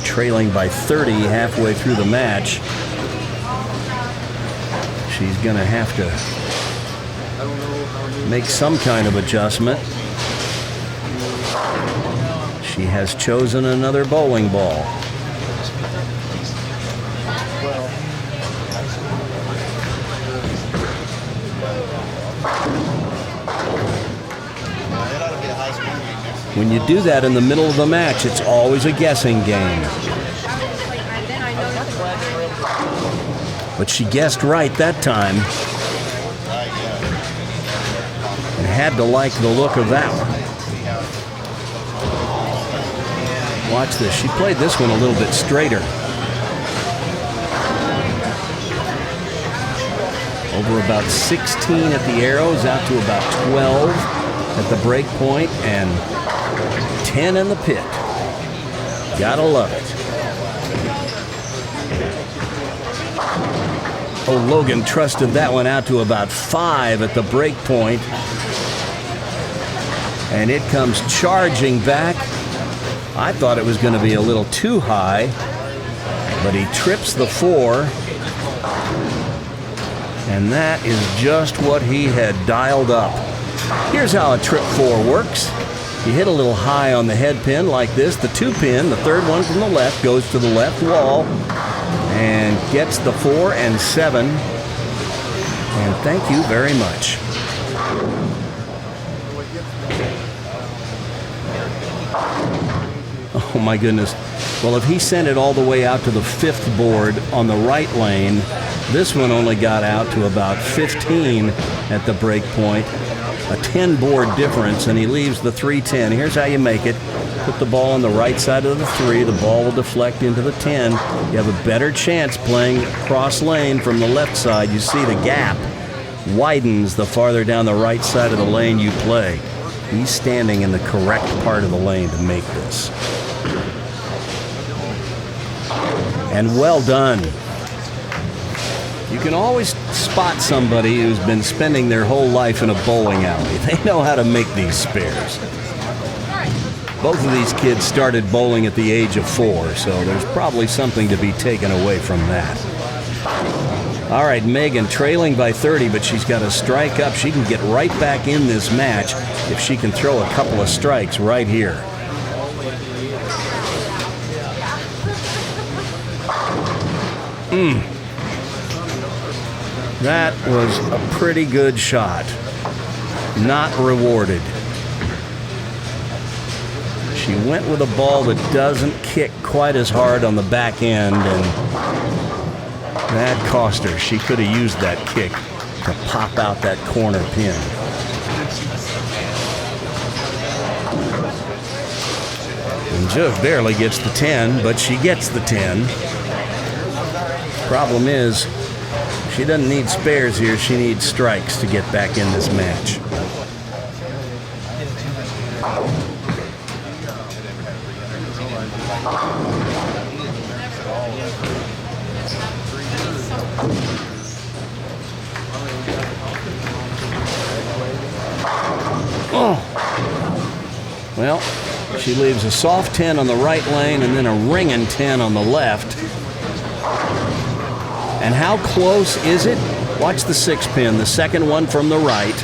Trailing by 30 halfway through the match. She's gonna have to make some kind of adjustment. She has chosen another bowling ball. When you do that in the middle of the match, it's always a guessing game. But she guessed right that time. And had to like the look of that one. Watch this. She played this one a little bit straighter. Over about 16 at the arrows, out to about 12 at the break point, and 10 in the pit. Gotta love it. Oh, Logan trusted that one out to about 5 at the break point. And it comes charging back. I thought it was going to be a little too high, but he trips the 4. And that is just what he had dialed up. Here's how a trip 4 works. You hit a little high on the head pin like this. The 2 pin, the third one from the left, goes to the left wall and gets the 4 and 7. And thank you very much. Oh my goodness. Well, if he sent it all the way out to the 5th board on the right lane, this one only got out to about 15 at the break point. A 10 board difference, and he leaves the 3-10. Here's how you make it. Put the ball on the right side of the 3. The ball will deflect into the 10. You have a better chance playing cross lane from the left side. You see the gap widens the farther down the right side of the lane you play. He's standing in the correct part of the lane to make this. And well done. You can always spot somebody who's been spending their whole life in a bowling alley. They know how to make these spares. Both of these kids started bowling at the age of 4, so there's probably something to be taken away from that. All right, Megan trailing by 30, but she's got a strike up. She can get right back in this match if she can throw a couple of strikes right here. That was a pretty good shot. Not rewarded. She went with a ball that doesn't kick quite as hard on the back end, and that cost her. She could have used that kick to pop out that corner pin. And just barely gets the 10, but she gets the 10. Problem is, she doesn't need spares here. She needs strikes to get back in this match. Oh. Well, she leaves a soft 10 on the right lane and then a ringing 10 on the left. And how close is it? Watch the 6 pin, the second one from the right.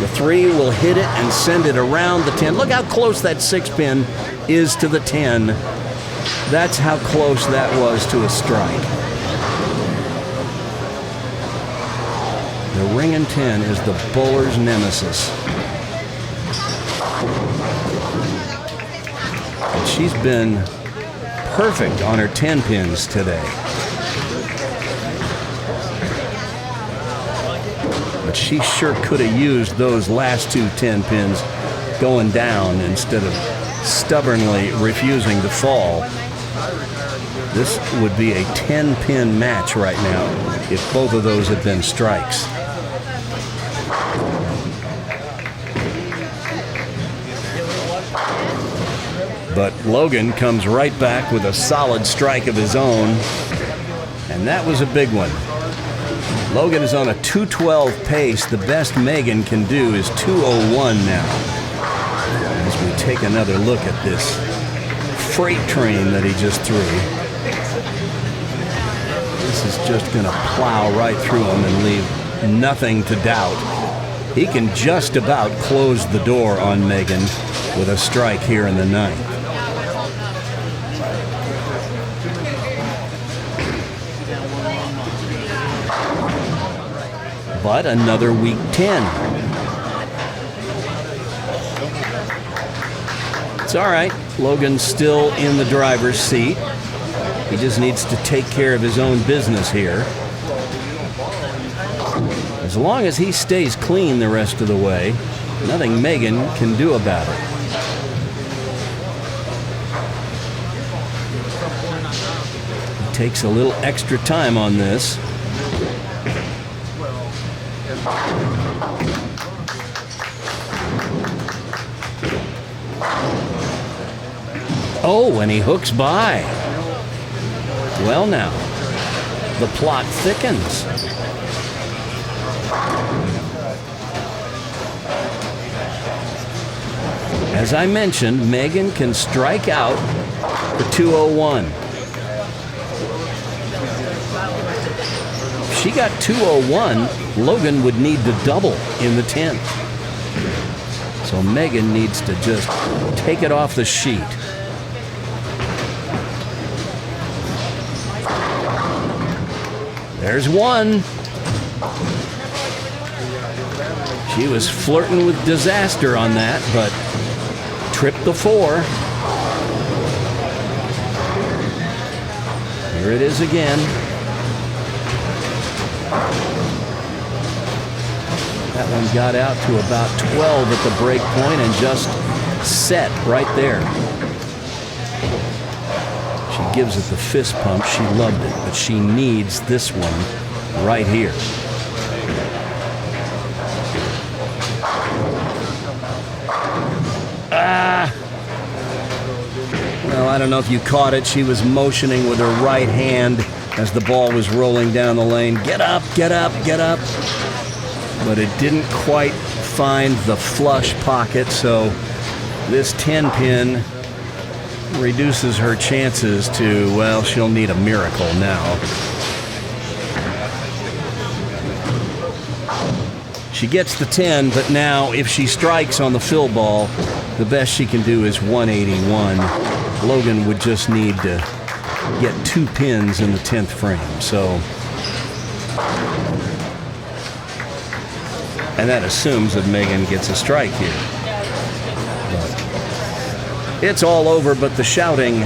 The 3 will hit it and send it around the 10. Look how close that 6 pin is to the 10. That's how close that was to a strike. The ringing 10 is the bowler's nemesis. And she's been perfect on her 10 pins today. But she sure could have used those last 2 10 pins going down instead of stubbornly refusing to fall. This would be a 10-pin match right now if both of those had been strikes. But Logan comes right back with a solid strike of his own, and that was a big one. Logan is on a 212 pace. The best Megan can do is 201 now. As we take another look at this freight train that he just threw. This is just going to plow right through him and leave nothing to doubt. He can just about close the door on Megan with a strike here in the 9th. But another weak 10. It's all right. Logan's still in the driver's seat. He just needs to take care of his own business here. As long as he stays clean the rest of the way, nothing Megan can do about it. He takes a little extra time on this. Oh, and he hooks by. Well now, the plot thickens. As I mentioned, Megan can strike out for 201. If she got 201, Logan would need to double in the 10th. So Megan needs to just take it off the sheet. There's one. She was flirting with disaster on that, but tripped the 4. Here it is again. That one got out to about 12 at the break point and just set right there. She gives it the fist pump. She loved it, but she needs this one right here. Well, I don't know if you caught it. She was motioning with her right hand as the ball was rolling down the lane. Get up, get up, get up. But it didn't quite find the flush pocket, so this 10-pin reduces her chances to, well, she'll need a miracle now. She gets the 10, but now if she strikes on the fill ball, the best she can do is 181. Logan would just need to get 2 pins in the 10th frame. So, and that assumes that Megan gets a strike here. But it's all over but the shouting.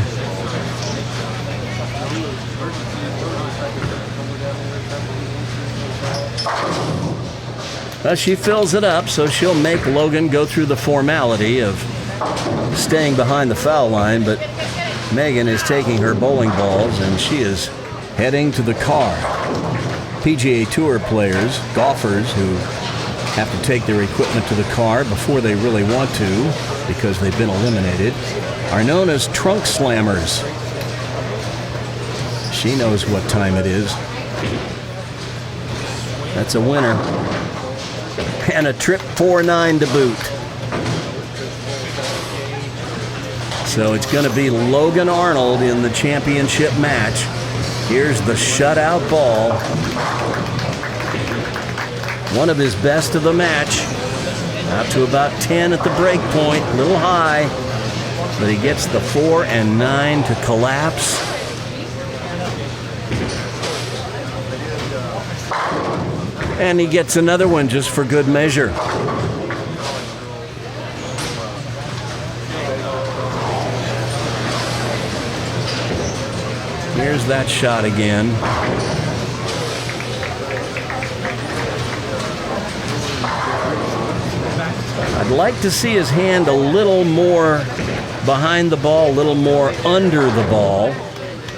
She fills it up, so she'll make Logan go through the formality of staying behind the foul line, but Megan is taking her bowling balls and she is heading to the car. PGA Tour players, golfers who have to take their equipment to the car before they really want to because they've been eliminated, are known as trunk slammers. She knows what time it is. That's a winner. And a trip 4-9 to boot. So it's going to be Logan Arnold in the championship match. Here's the shutout ball. One of his best of the match. Out to about 10 at the break point. A little high. But he gets the 4 and 9 to collapse. And he gets another one just for good measure. Here's that shot again. I'd like to see his hand a little more behind the ball, a little more under the ball.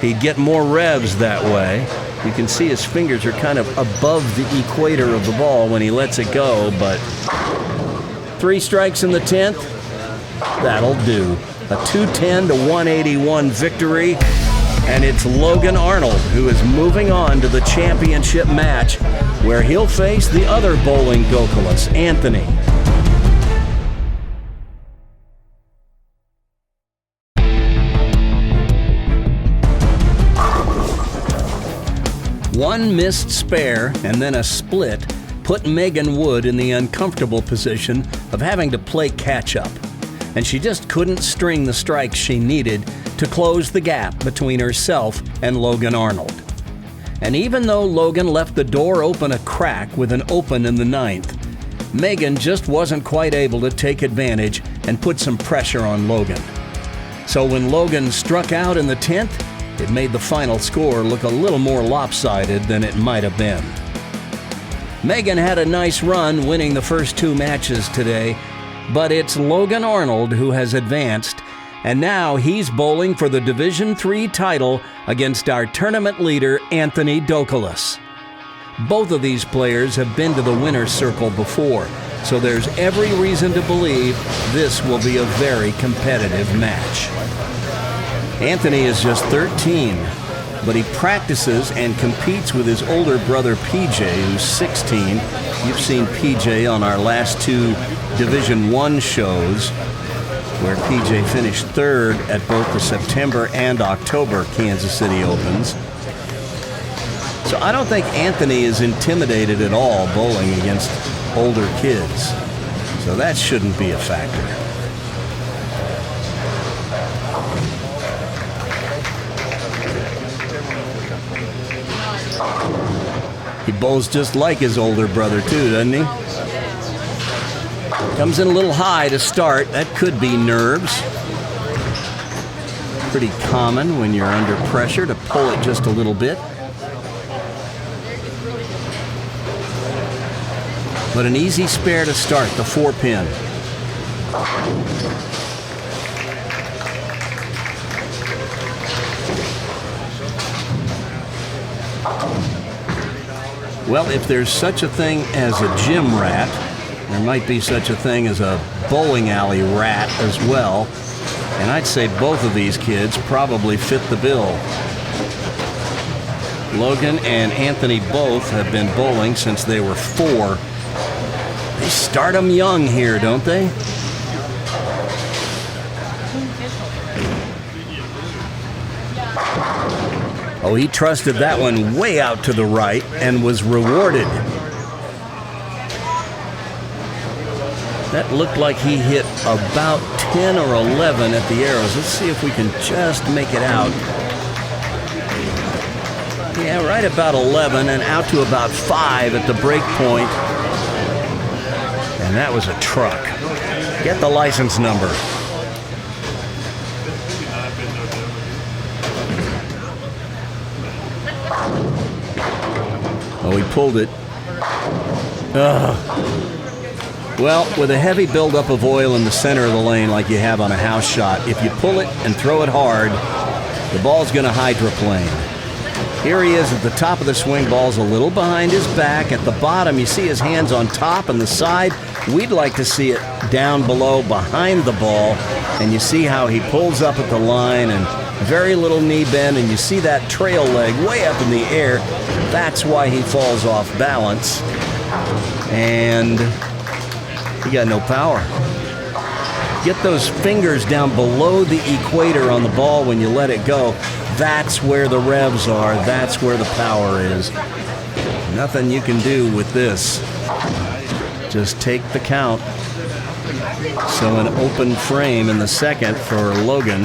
He'd get more revs that way. You can see his fingers are kind of above the equator of the ball when he lets it go, but 3 strikes in the 10th, that'll do. A 210 to 181 victory, and it's Logan Arnold who is moving on to the championship match where he'll face the other bowling Gokulas, Anthony. One missed spare and then a split put Megan Wood in the uncomfortable position of having to play catch-up, and she just couldn't string the strikes she needed to close the gap between herself and Logan Arnold. And even though Logan left the door open a crack with an open in the 9th, Megan just wasn't quite able to take advantage and put some pressure on Logan. So when Logan struck out in the 10th, it made the final score look a little more lopsided than it might have been. Megan had a nice run winning the first 2 matches today, but it's Logan Arnold who has advanced, and now he's bowling for the Division III title against our tournament leader, Anthony Dokulas. Both of these players have been to the winner's circle before, so there's every reason to believe this will be a very competitive match. Anthony is just 13, but he practices and competes with his older brother PJ, who's 16. You've seen PJ on our last two Division I shows, where PJ finished third at both the September and October Kansas City Opens. So I don't think Anthony is intimidated at all bowling against older kids. So that shouldn't be a factor. He bowls just like his older brother too, doesn't he? Comes in a little high to start. That could be nerves. Pretty common when you're under pressure to pull it just a little bit. But an easy spare to start, the 4-pin. Well, if there's such a thing as a gym rat, there might be such a thing as a bowling alley rat as well. And I'd say both of these kids probably fit the bill. Logan and Anthony both have been bowling since they were 4. They start them young here, don't they? Oh, he trusted that one way out to the right and was rewarded. That looked like he hit about 10 or 11 at the arrows. Let's see if we can just make it out. Yeah, right about 11 and out to about 5 at the break point. And that was a truck. Get the license number. Oh, he pulled it. Well, with a heavy buildup of oil in the center of the lane like you have on a house shot, if you pull it and throw it hard, the ball's going to hydroplane. Here he is at the top of the swing. Ball's a little behind his back. At the bottom, you see his hands on top and the side. We'd like to see it down below behind the ball. And you see how he pulls up at the line and very little knee bend. And you see that trail leg way up in the air. That's why he falls off balance. And he got no power. Get those fingers down below the equator on the ball when you let it go. That's where the revs are. That's where the power is. Nothing you can do with this. Just take the count. So an open frame in the second for Logan.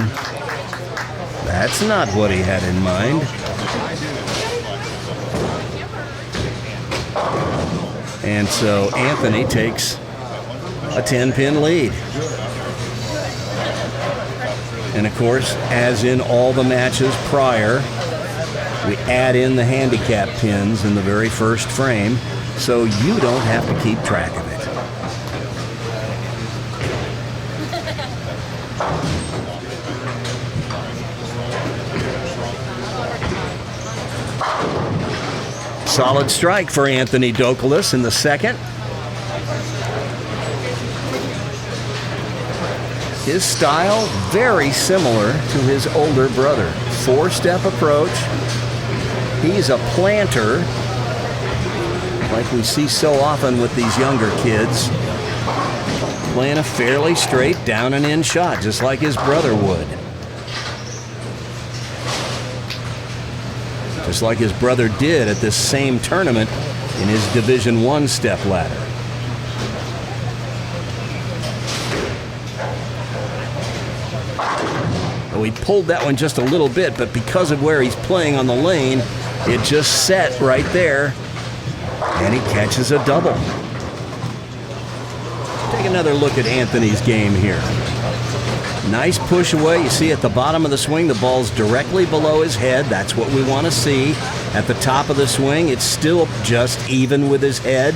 That's not what he had in mind. And so Anthony takes a 10-pin lead. And of course, as in all the matches prior, we add in the handicap pins in the very first frame, so you don't have to keep track of it. Solid strike for Anthony Douglas in the second. His style, very similar to his older brother. 4-step approach. He's a planter, like we see so often with these younger kids. Playing a fairly straight down and in shot, just like his brother would. Just like his brother did at this same tournament in his Division I step ladder. He pulled that one just a little bit, but because of where he's playing on the lane, it just set right there, and he catches a double. Take another look at Anthony's game here. Nice push away. You see at the bottom of the swing, the ball's directly below his head. That's what we want to see. At the top of the swing, it's still just even with his head.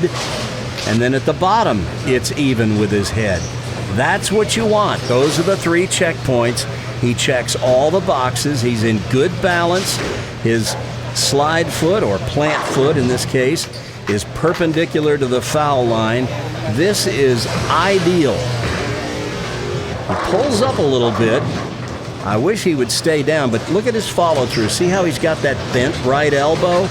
And then at the bottom, it's even with his head. That's what you want. Those are the 3 checkpoints. He checks all the boxes. He's in good balance. His slide foot, or plant foot in this case, is perpendicular to the foul line. This is ideal. He pulls up a little bit, I wish he would stay down, but look at his follow-through. See how he's got that bent right elbow?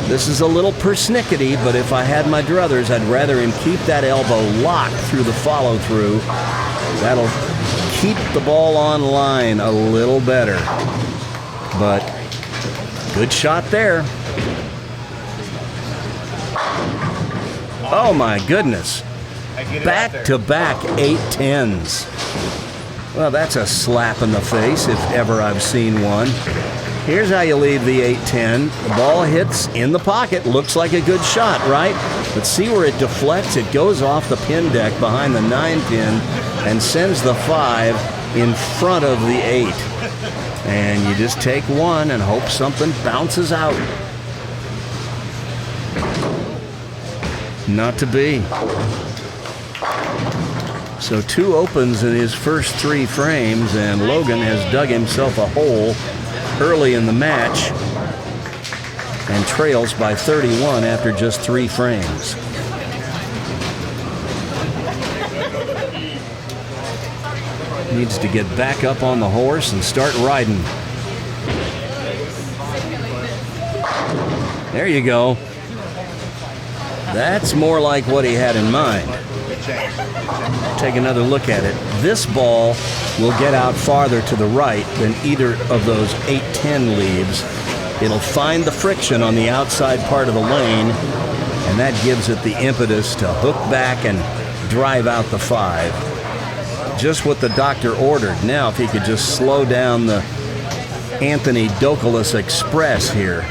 This is a little persnickety, but if I had my druthers, I'd rather him keep that elbow locked through the follow-through. That'll keep the ball on line a little better. But good shot there. Oh my goodness. Back-to-back 8-10s. Well, that's a slap in the face if ever I've seen one. Here's how you leave the 8-10. The ball hits in the pocket. Looks like a good shot, right? But see where it deflects? It goes off the pin deck behind the 9-pin and sends the 5 in front of the 8. And you just take one and hope something bounces out. Not to be. So 2 opens in his first 3 frames, and Logan has dug himself a hole early in the match and trails by 31 after just 3 frames. Needs to get back up on the horse and start riding. There you go. That's more like what he had in mind. Take another look at it. This ball will get out farther to the right than either of those 8-10 leaves. It'll find the friction on the outside part of the lane, and that gives it the impetus to hook back and drive out the 5. Just what the doctor ordered. Now if he could just slow down the Anthony Dokolas Express here.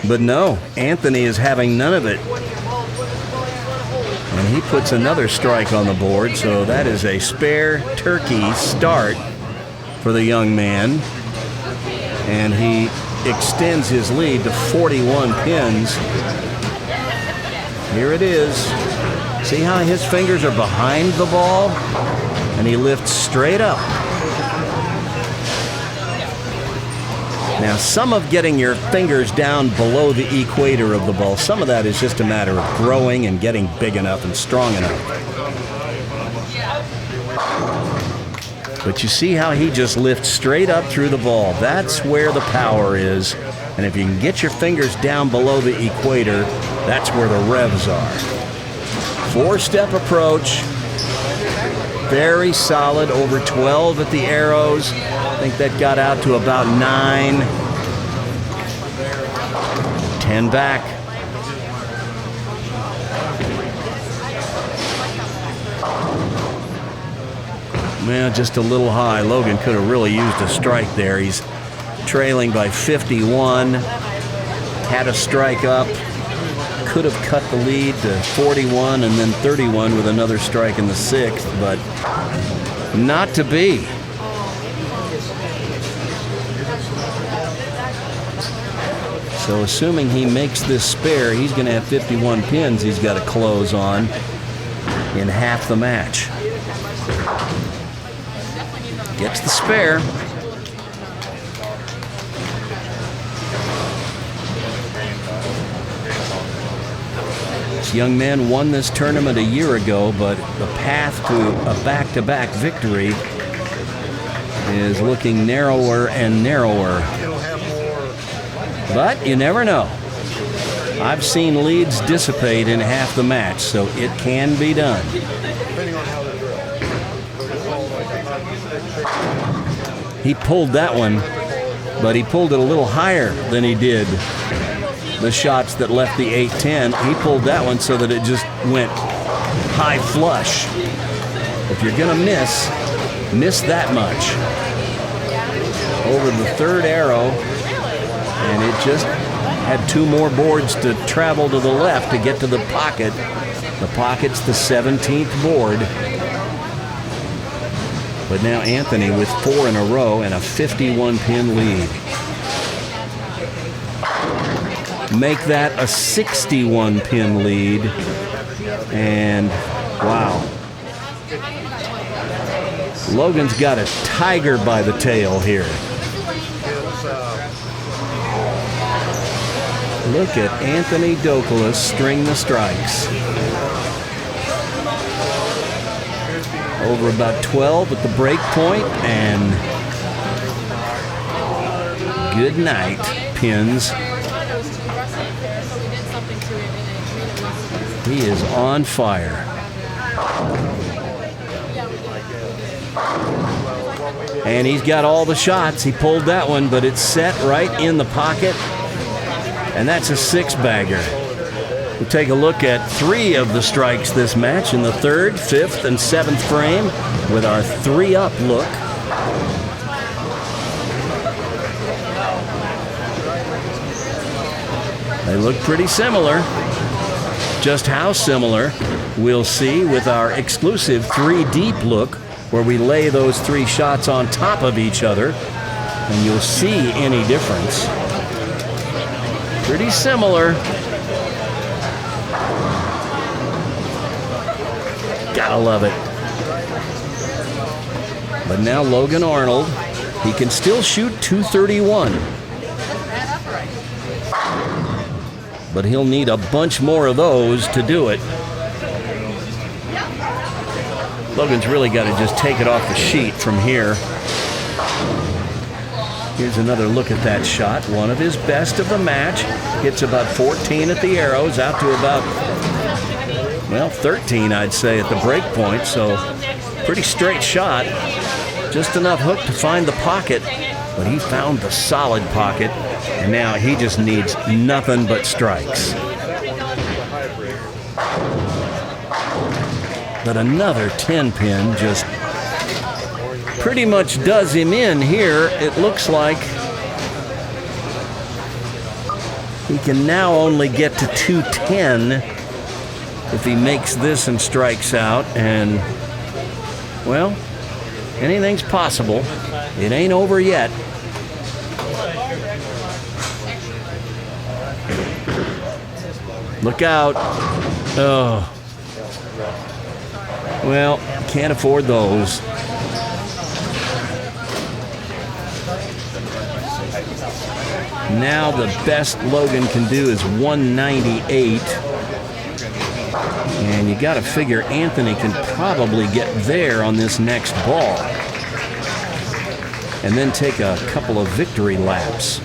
But no, Anthony is having none of it. And he puts another strike on the board, so that is a spare turkey start for the young man. And he extends his lead to 41 pins. Here it is. See how his fingers are behind the ball? And he lifts straight up. Now, some of getting your fingers down below the equator of the ball, some of that is just a matter of growing and getting big enough and strong enough. But you see how he just lifts straight up through the ball. That's where the power is. And if you can get your fingers down below the equator, that's where the revs are. 4-step approach. Very solid, over 12 at the arrows. I think that got out to about 9. 10 back. Well, just a little high. Logan could have really used a strike there. He's trailing by 51. Had a strike up. Could have cut the lead to 41 and then 31 with another strike in the 6th, but not to be. So assuming he makes this spare, he's going to have 51 pins he's got to close on in half the match. Gets the spare. This young man won this tournament a year ago, but the path to a back-to-back victory is looking narrower and narrower. But you never know. I've seen leads dissipate in half the match, so it can be done. He pulled that one, but he pulled it a little higher than he did the shots that left the 8-10. He pulled that one so that it just went high flush. If you're going to miss that much. Over the 3rd arrow, and it just had 2 more boards to travel to the left to get to the pocket. The pocket's the 17th board. But now Anthony with 4 in a row and a 51-pin lead. Make that a 61-pin lead. And wow. Logan's got a tiger by the tail here. Look at Anthony Dokolas string the strikes. Over about 12 at the break point, and good night, pins. He is on fire. And he's got all the shots. He pulled that one, but it's set right in the pocket. And that's a 6-bagger. We'll take a look at 3 of the strikes this match in the 3rd, 5th, and 7th frame with our 3-up look. They look pretty similar. Just how similar we'll see with our exclusive 3-deep look, where we lay those 3 shots on top of each other, and you'll see any difference. Pretty similar. Gotta love it. But now Logan Arnold, he can still shoot .231. But he'll need a bunch more of those to do it. Logan's really got to just take it off the sheet from here. Here's another look at that shot. One of his best of the match. Hits about 14 at the arrows, out to about, well, 13, I'd say, at the break point. So pretty straight shot. Just enough hook to find the pocket, but he found the solid pocket, and now he just needs nothing but strikes. But another 10-pin just pretty much does him in here. It looks like he can now only get to 210 if he makes this and strikes out. And, well, anything's possible. It ain't over yet. Look out. Oh. Well, can't afford those. Now the best Logan can do is 198. And you got to figure Anthony can probably get there on this next ball. And then take a couple of victory laps.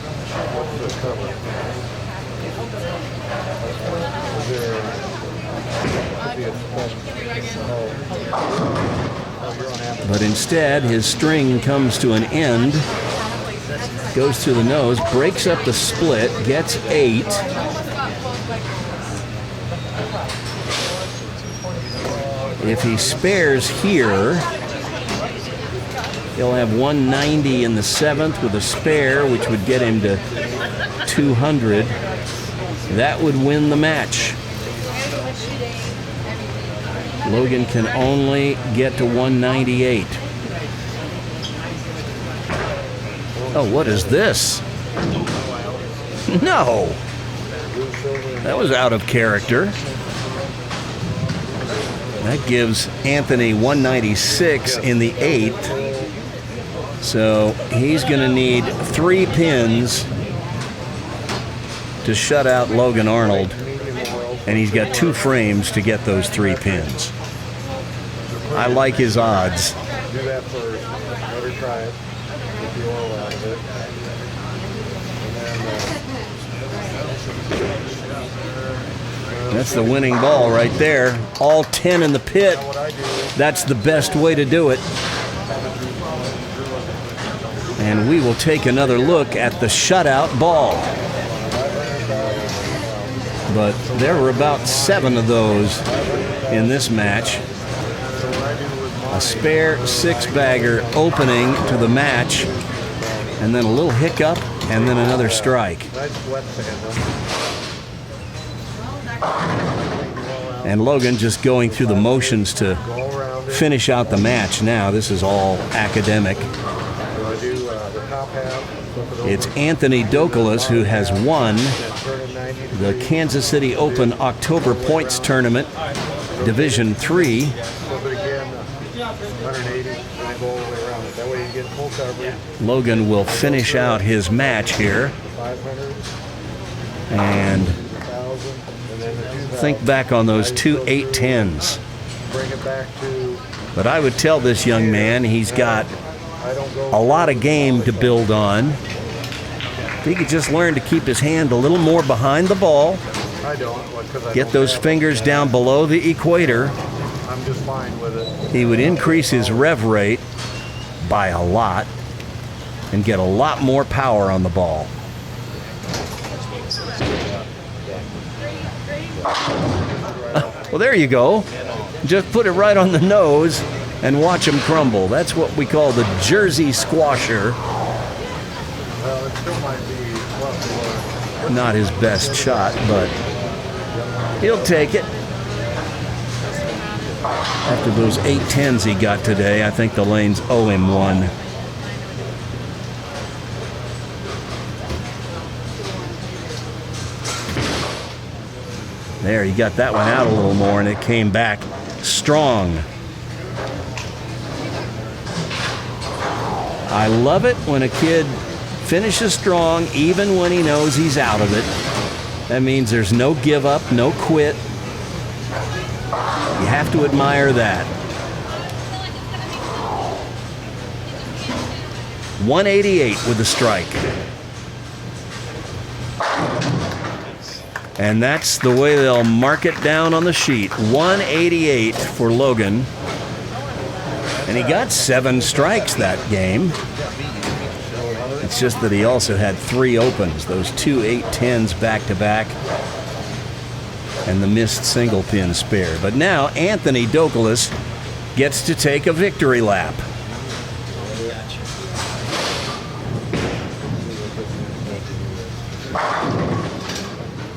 But instead, his string comes to an end, goes to the nose, breaks up the split, gets 8. If he spares here, he'll have 190 in the 7th with a spare, which would get him to 200. That would win the match. Logan can only get to 198. Oh, what is this? No! That was out of character. That gives Anthony 196 in the 8th. So he's going to need 3 pins to shut out Logan Arnold. And he's got 2 frames to get those 3 pins. I like his odds. Do that first. Let her try it. Get the oil out of it. And that's the winning ball right there. All 10 in the pit. That's the best way to do it. And we will take another look at the shutout ball. But there were about 7 of those in this match. A spare 6-bagger opening to the match, and then a little hiccup, and then another strike. And Logan just going through the motions to finish out the match now. This is all academic. It's Anthony Dokolas who has won the Kansas City Open October Points Tournament, Division 3. Logan will finish out his match here. And think back on those 2 8-10s. bring it back to. But I would tell this young man he's got a lot of game to build on. If he could just learn to keep his hand a little more behind the ball, get those fingers down below the equator, I'm just fine with it. He would increase his rev rate by a lot and get a lot more power on the ball. Well, there you go. Just put it right on the nose and watch him crumble. That's what we call the Jersey squasher. Well, it still might be not his best shot, but he'll take it. After those 8-10s he got today, I think the lanes owe him one. There, he got that one out a little more, and it came back strong. I love it when a kid finishes strong, even when he knows he's out of it. That means there's no give up, no quit. You have to admire that. 188 with a strike. And that's the way they'll mark it down on the sheet. 188 for Logan. And he got 7 strikes that game. It's just that he also had 3 opens, those 2 8-10s back-to-back, and the missed single pin spare. But now Anthony Douglas gets to take a victory lap.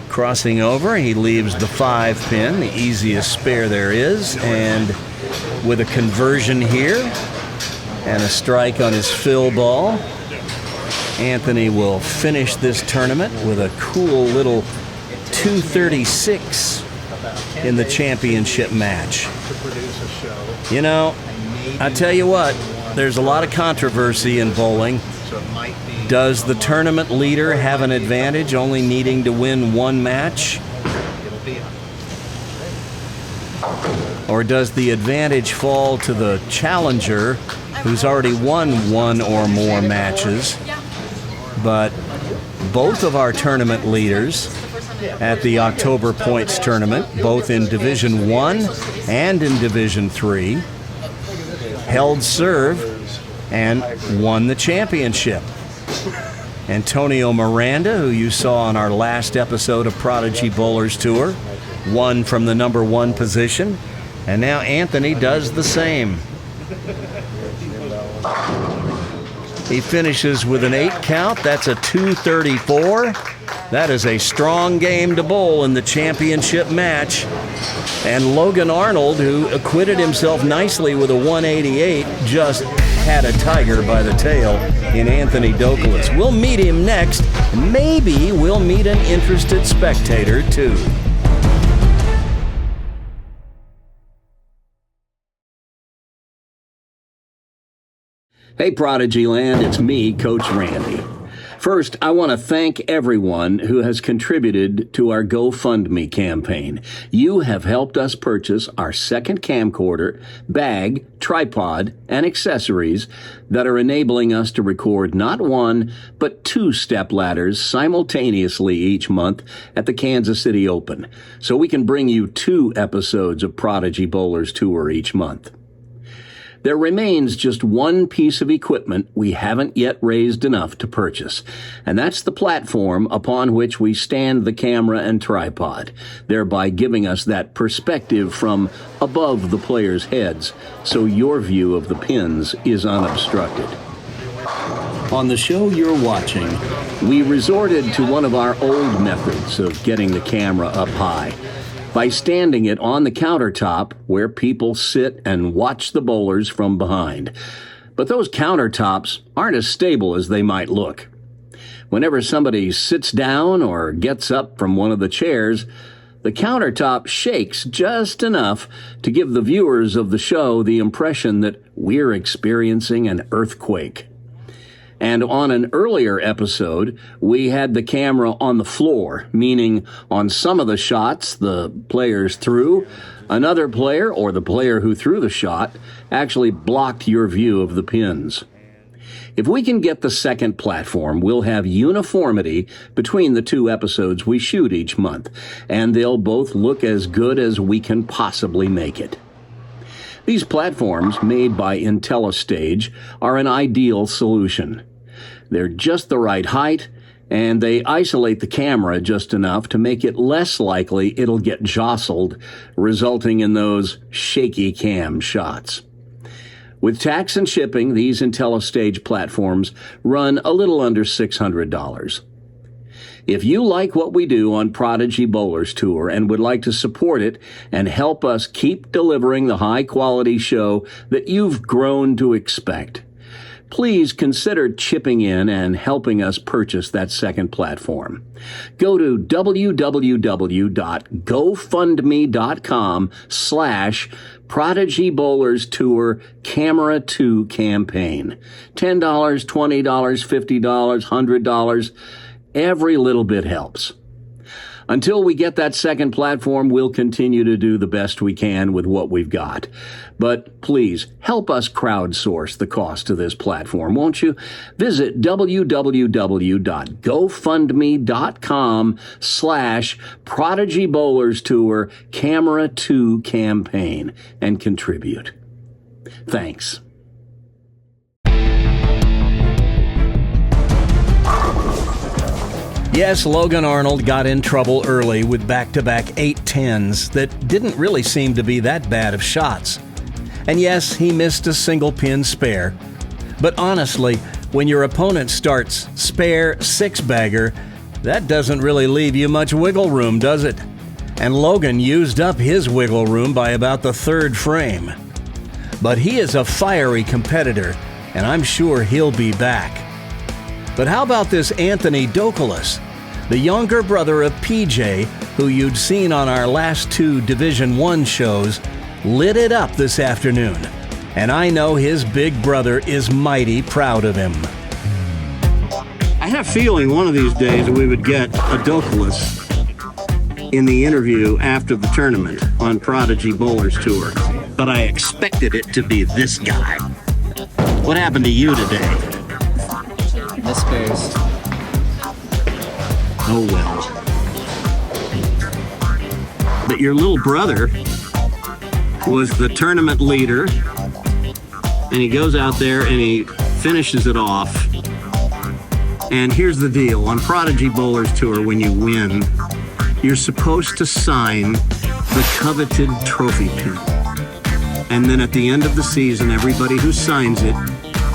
Crossing over, he leaves the 5 pin, the easiest spare there is, and with a conversion here and a strike on his fill ball, Anthony will finish this tournament with a cool little 236 in the championship match. You know, I tell you what, there's a lot of controversy in bowling. Does the tournament leader have an advantage, only needing to win 1 match? Or does the advantage fall to the challenger who's already won 1 or more matches? But both of our tournament leaders at the October Points Tournament, both in Division 1 and in Division 3, held serve and won the championship. Antonio Miranda, who you saw on our last episode of Prodigy Bowlers Tour, won from the number 1 position, and now Anthony does the same. He finishes with an 8 count. That's a 234. That is a strong game to bowl in the championship match. And Logan Arnold, who acquitted himself nicely with a 188, just had a tiger by the tail in Anthony Douglas. We'll meet him next. Maybe we'll meet an interested spectator, too. Hey, Prodigy Land, it's me, Coach Randy. First, I want to thank everyone who has contributed to our GoFundMe campaign. You have helped us purchase our second camcorder, bag, tripod, and accessories that are enabling us to record not 1, but 2 stepladders simultaneously each month at the Kansas City Open, so we can bring you 2 episodes of Prodigy Bowlers Tour each month. There remains just 1 piece of equipment we haven't yet raised enough to purchase, and that's the platform upon which we stand the camera and tripod, thereby giving us that perspective from above the players' heads, so your view of the pins is unobstructed. On the show you're watching, we resorted to one of our old methods of getting the camera up high, by standing it on the countertop where people sit and watch the bowlers from behind. But those countertops aren't as stable as they might look. Whenever somebody sits down or gets up from one of the chairs, the countertop shakes just enough to give the viewers of the show the impression that we're experiencing an earthquake. And on an earlier episode, we had the camera on the floor, meaning on some of the shots the players threw, Another player, or the player who threw the shot, actually blocked your view of the pins. If we can get the second platform, we'll have uniformity between the two episodes we shoot each month, and they'll both look as good as we can possibly make it. These platforms, made by IntelliStage, are an ideal solution. They're just the right height, and they isolate the camera just enough to make it less likely it'll get jostled, resulting in those shaky cam shots. With tax and shipping, these IntelliStage platforms run a little under $600. If you like what we do on Prodigy Bowlers Tour and would like to support it and help us keep delivering the high-quality show that you've grown to expect, please consider chipping in and helping us purchase that second platform. Go to www.gofundme.com/Prodigy Bowlers Tour Camera 2 campaign. $10, $20, $50, $100. Every little bit helps. Until we get that second platform, we'll continue to do the best we can with what we've got. But please, help us crowdsource the cost of this platform, won't you? Visit www.gofundme.com/Prodigy Bowlers Tour Camera 2 campaign and contribute. Thanks. Yes, Logan Arnold got in trouble early with back-to-back 8-10s that didn't really seem to be that bad of shots. And yes, he missed a single pin spare. But honestly, when your opponent starts spare six-bagger, that doesn't really leave you much wiggle room, does it? And Logan used up his wiggle room by about the third frame. But he is a fiery competitor, and I'm sure he'll be back. But how about this Anthony Dokolas, the younger brother of PJ, who you'd seen on our last two Division I shows, lit it up this afternoon. And I know his big brother is mighty proud of him. I had a feeling one of these days we would get a Dokolas in the interview after the tournament on Prodigy Bowlers Tour. But I expected it to be this guy. What happened to you today? The spares. Oh well. But your little brother was the tournament leader, and he goes out there and he finishes it off. And here's the deal. On Prodigy Bowlers Tour, when you win, you're supposed to sign the coveted trophy pin. And then at the end of the season, everybody who signs it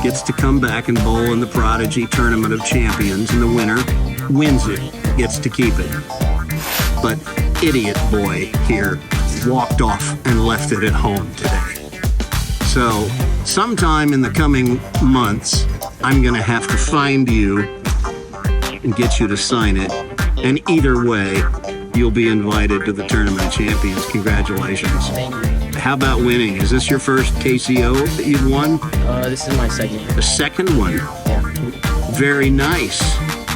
gets to come back and bowl in the Prodigy Tournament of Champions, and the winner wins it, gets to keep it. But idiot boy here walked off and left it at home today. So sometime in the coming months, I'm going to have to find you and get you to sign it. And either way, you'll be invited to the Tournament of Champions. Congratulations. Thank you. How about winning? Is this your first KCO that you've won? This is my second. The second one? Yeah. Very nice.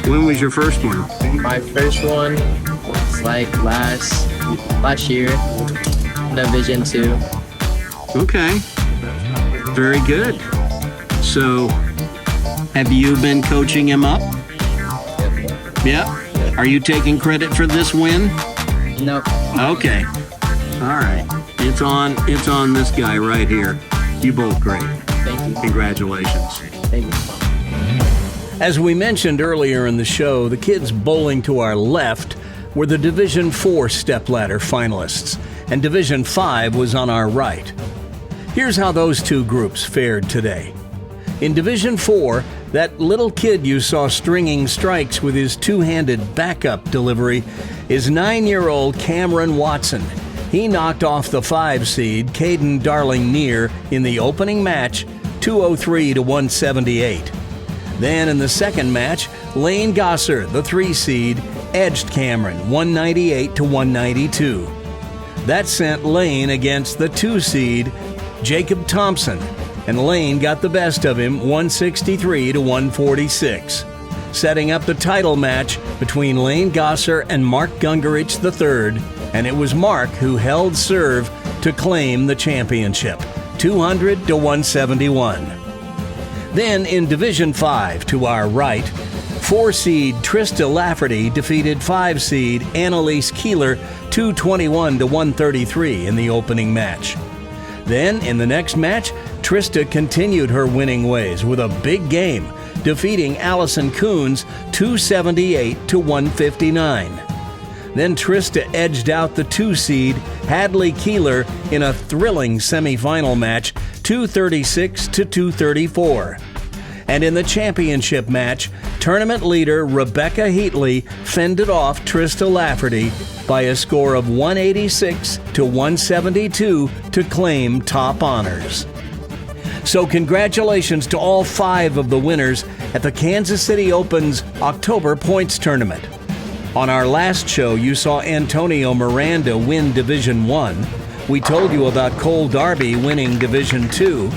When was your first one? My first one was like last year, Division II. Okay. Very good. So, have you been coaching him up? Yeah. Are you taking credit for this win? No. Okay. All right. It's on this guy right here. You both great. Thank you. Congratulations. Thank you. As we mentioned earlier in the show, the kids bowling to our left were the Division IV stepladder finalists, and Division V was on our right. Here's how those two groups fared today. In Division IV, that little kid you saw stringing strikes with his two-handed backup delivery is 9-year-old Cameron Watson. He knocked off the 5 seed, Caden Darling-Near, in the opening match, 203 to 178. Then in the second match, Lane Gosser, the 3 seed, edged Cameron, 198 to 192. That sent Lane against the 2 seed, Jacob Thompson, and Lane got the best of him, 163 to 146, setting up the title match between Lane Gosser and Mark Gungerich III, and it was Mark who held serve to claim the championship, 200 to 171. Then in Division 5 to our right, 4-seed Trista Lafferty defeated 5-seed Annalise Keeler 221 to 133 in the opening match. Then in the next match, Trista continued her winning ways with a big game, defeating Allison Coons 278 to 159. Then Trista edged out the 2-seed Hadley Keeler in a thrilling semifinal match, 236 to 234. And in the championship match, tournament leader Rebecca Heatley fended off Trista Lafferty by a score of 186 to 172 to claim top honors. So congratulations to all 5 of the winners at the Kansas City Open's October Points Tournament. On our last show, you saw Antonio Miranda win Division 1. We told you about Cole Darby winning Division 2.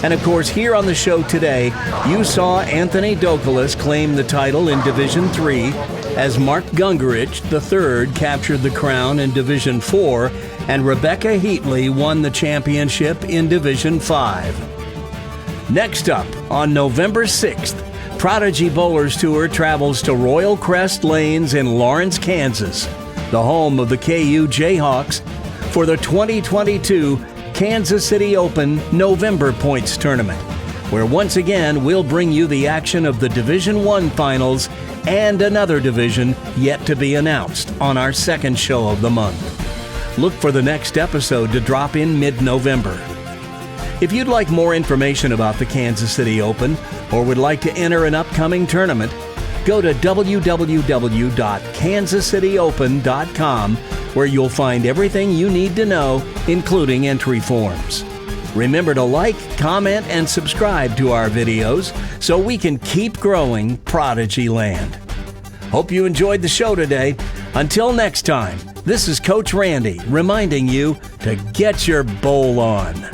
And of course, here on the show today, you saw Anthony Dokalis claim the title in Division 3 as Mark Gungerich III captured the crown in Division 4 and Rebecca Heatley won the championship in Division 5. Next up, on November 6th, Prodigy Bowlers Tour travels to Royal Crest Lanes in Lawrence, Kansas, the home of the KU Jayhawks, for the 2022 Kansas City Open November Points Tournament, where once again we'll bring you the action of the Division 1 finals and another division yet to be announced on our second show of the month. Look for the next episode to drop in mid-November. If you'd like more information about the Kansas City Open or would like to enter an upcoming tournament, go to www.kansascityopen.com, where you'll find everything you need to know, including entry forms. Remember to like, comment, and subscribe to our videos so we can keep growing Prodigy Land. Hope you enjoyed the show today. Until next time, this is Coach Randy reminding you to get your bowl on.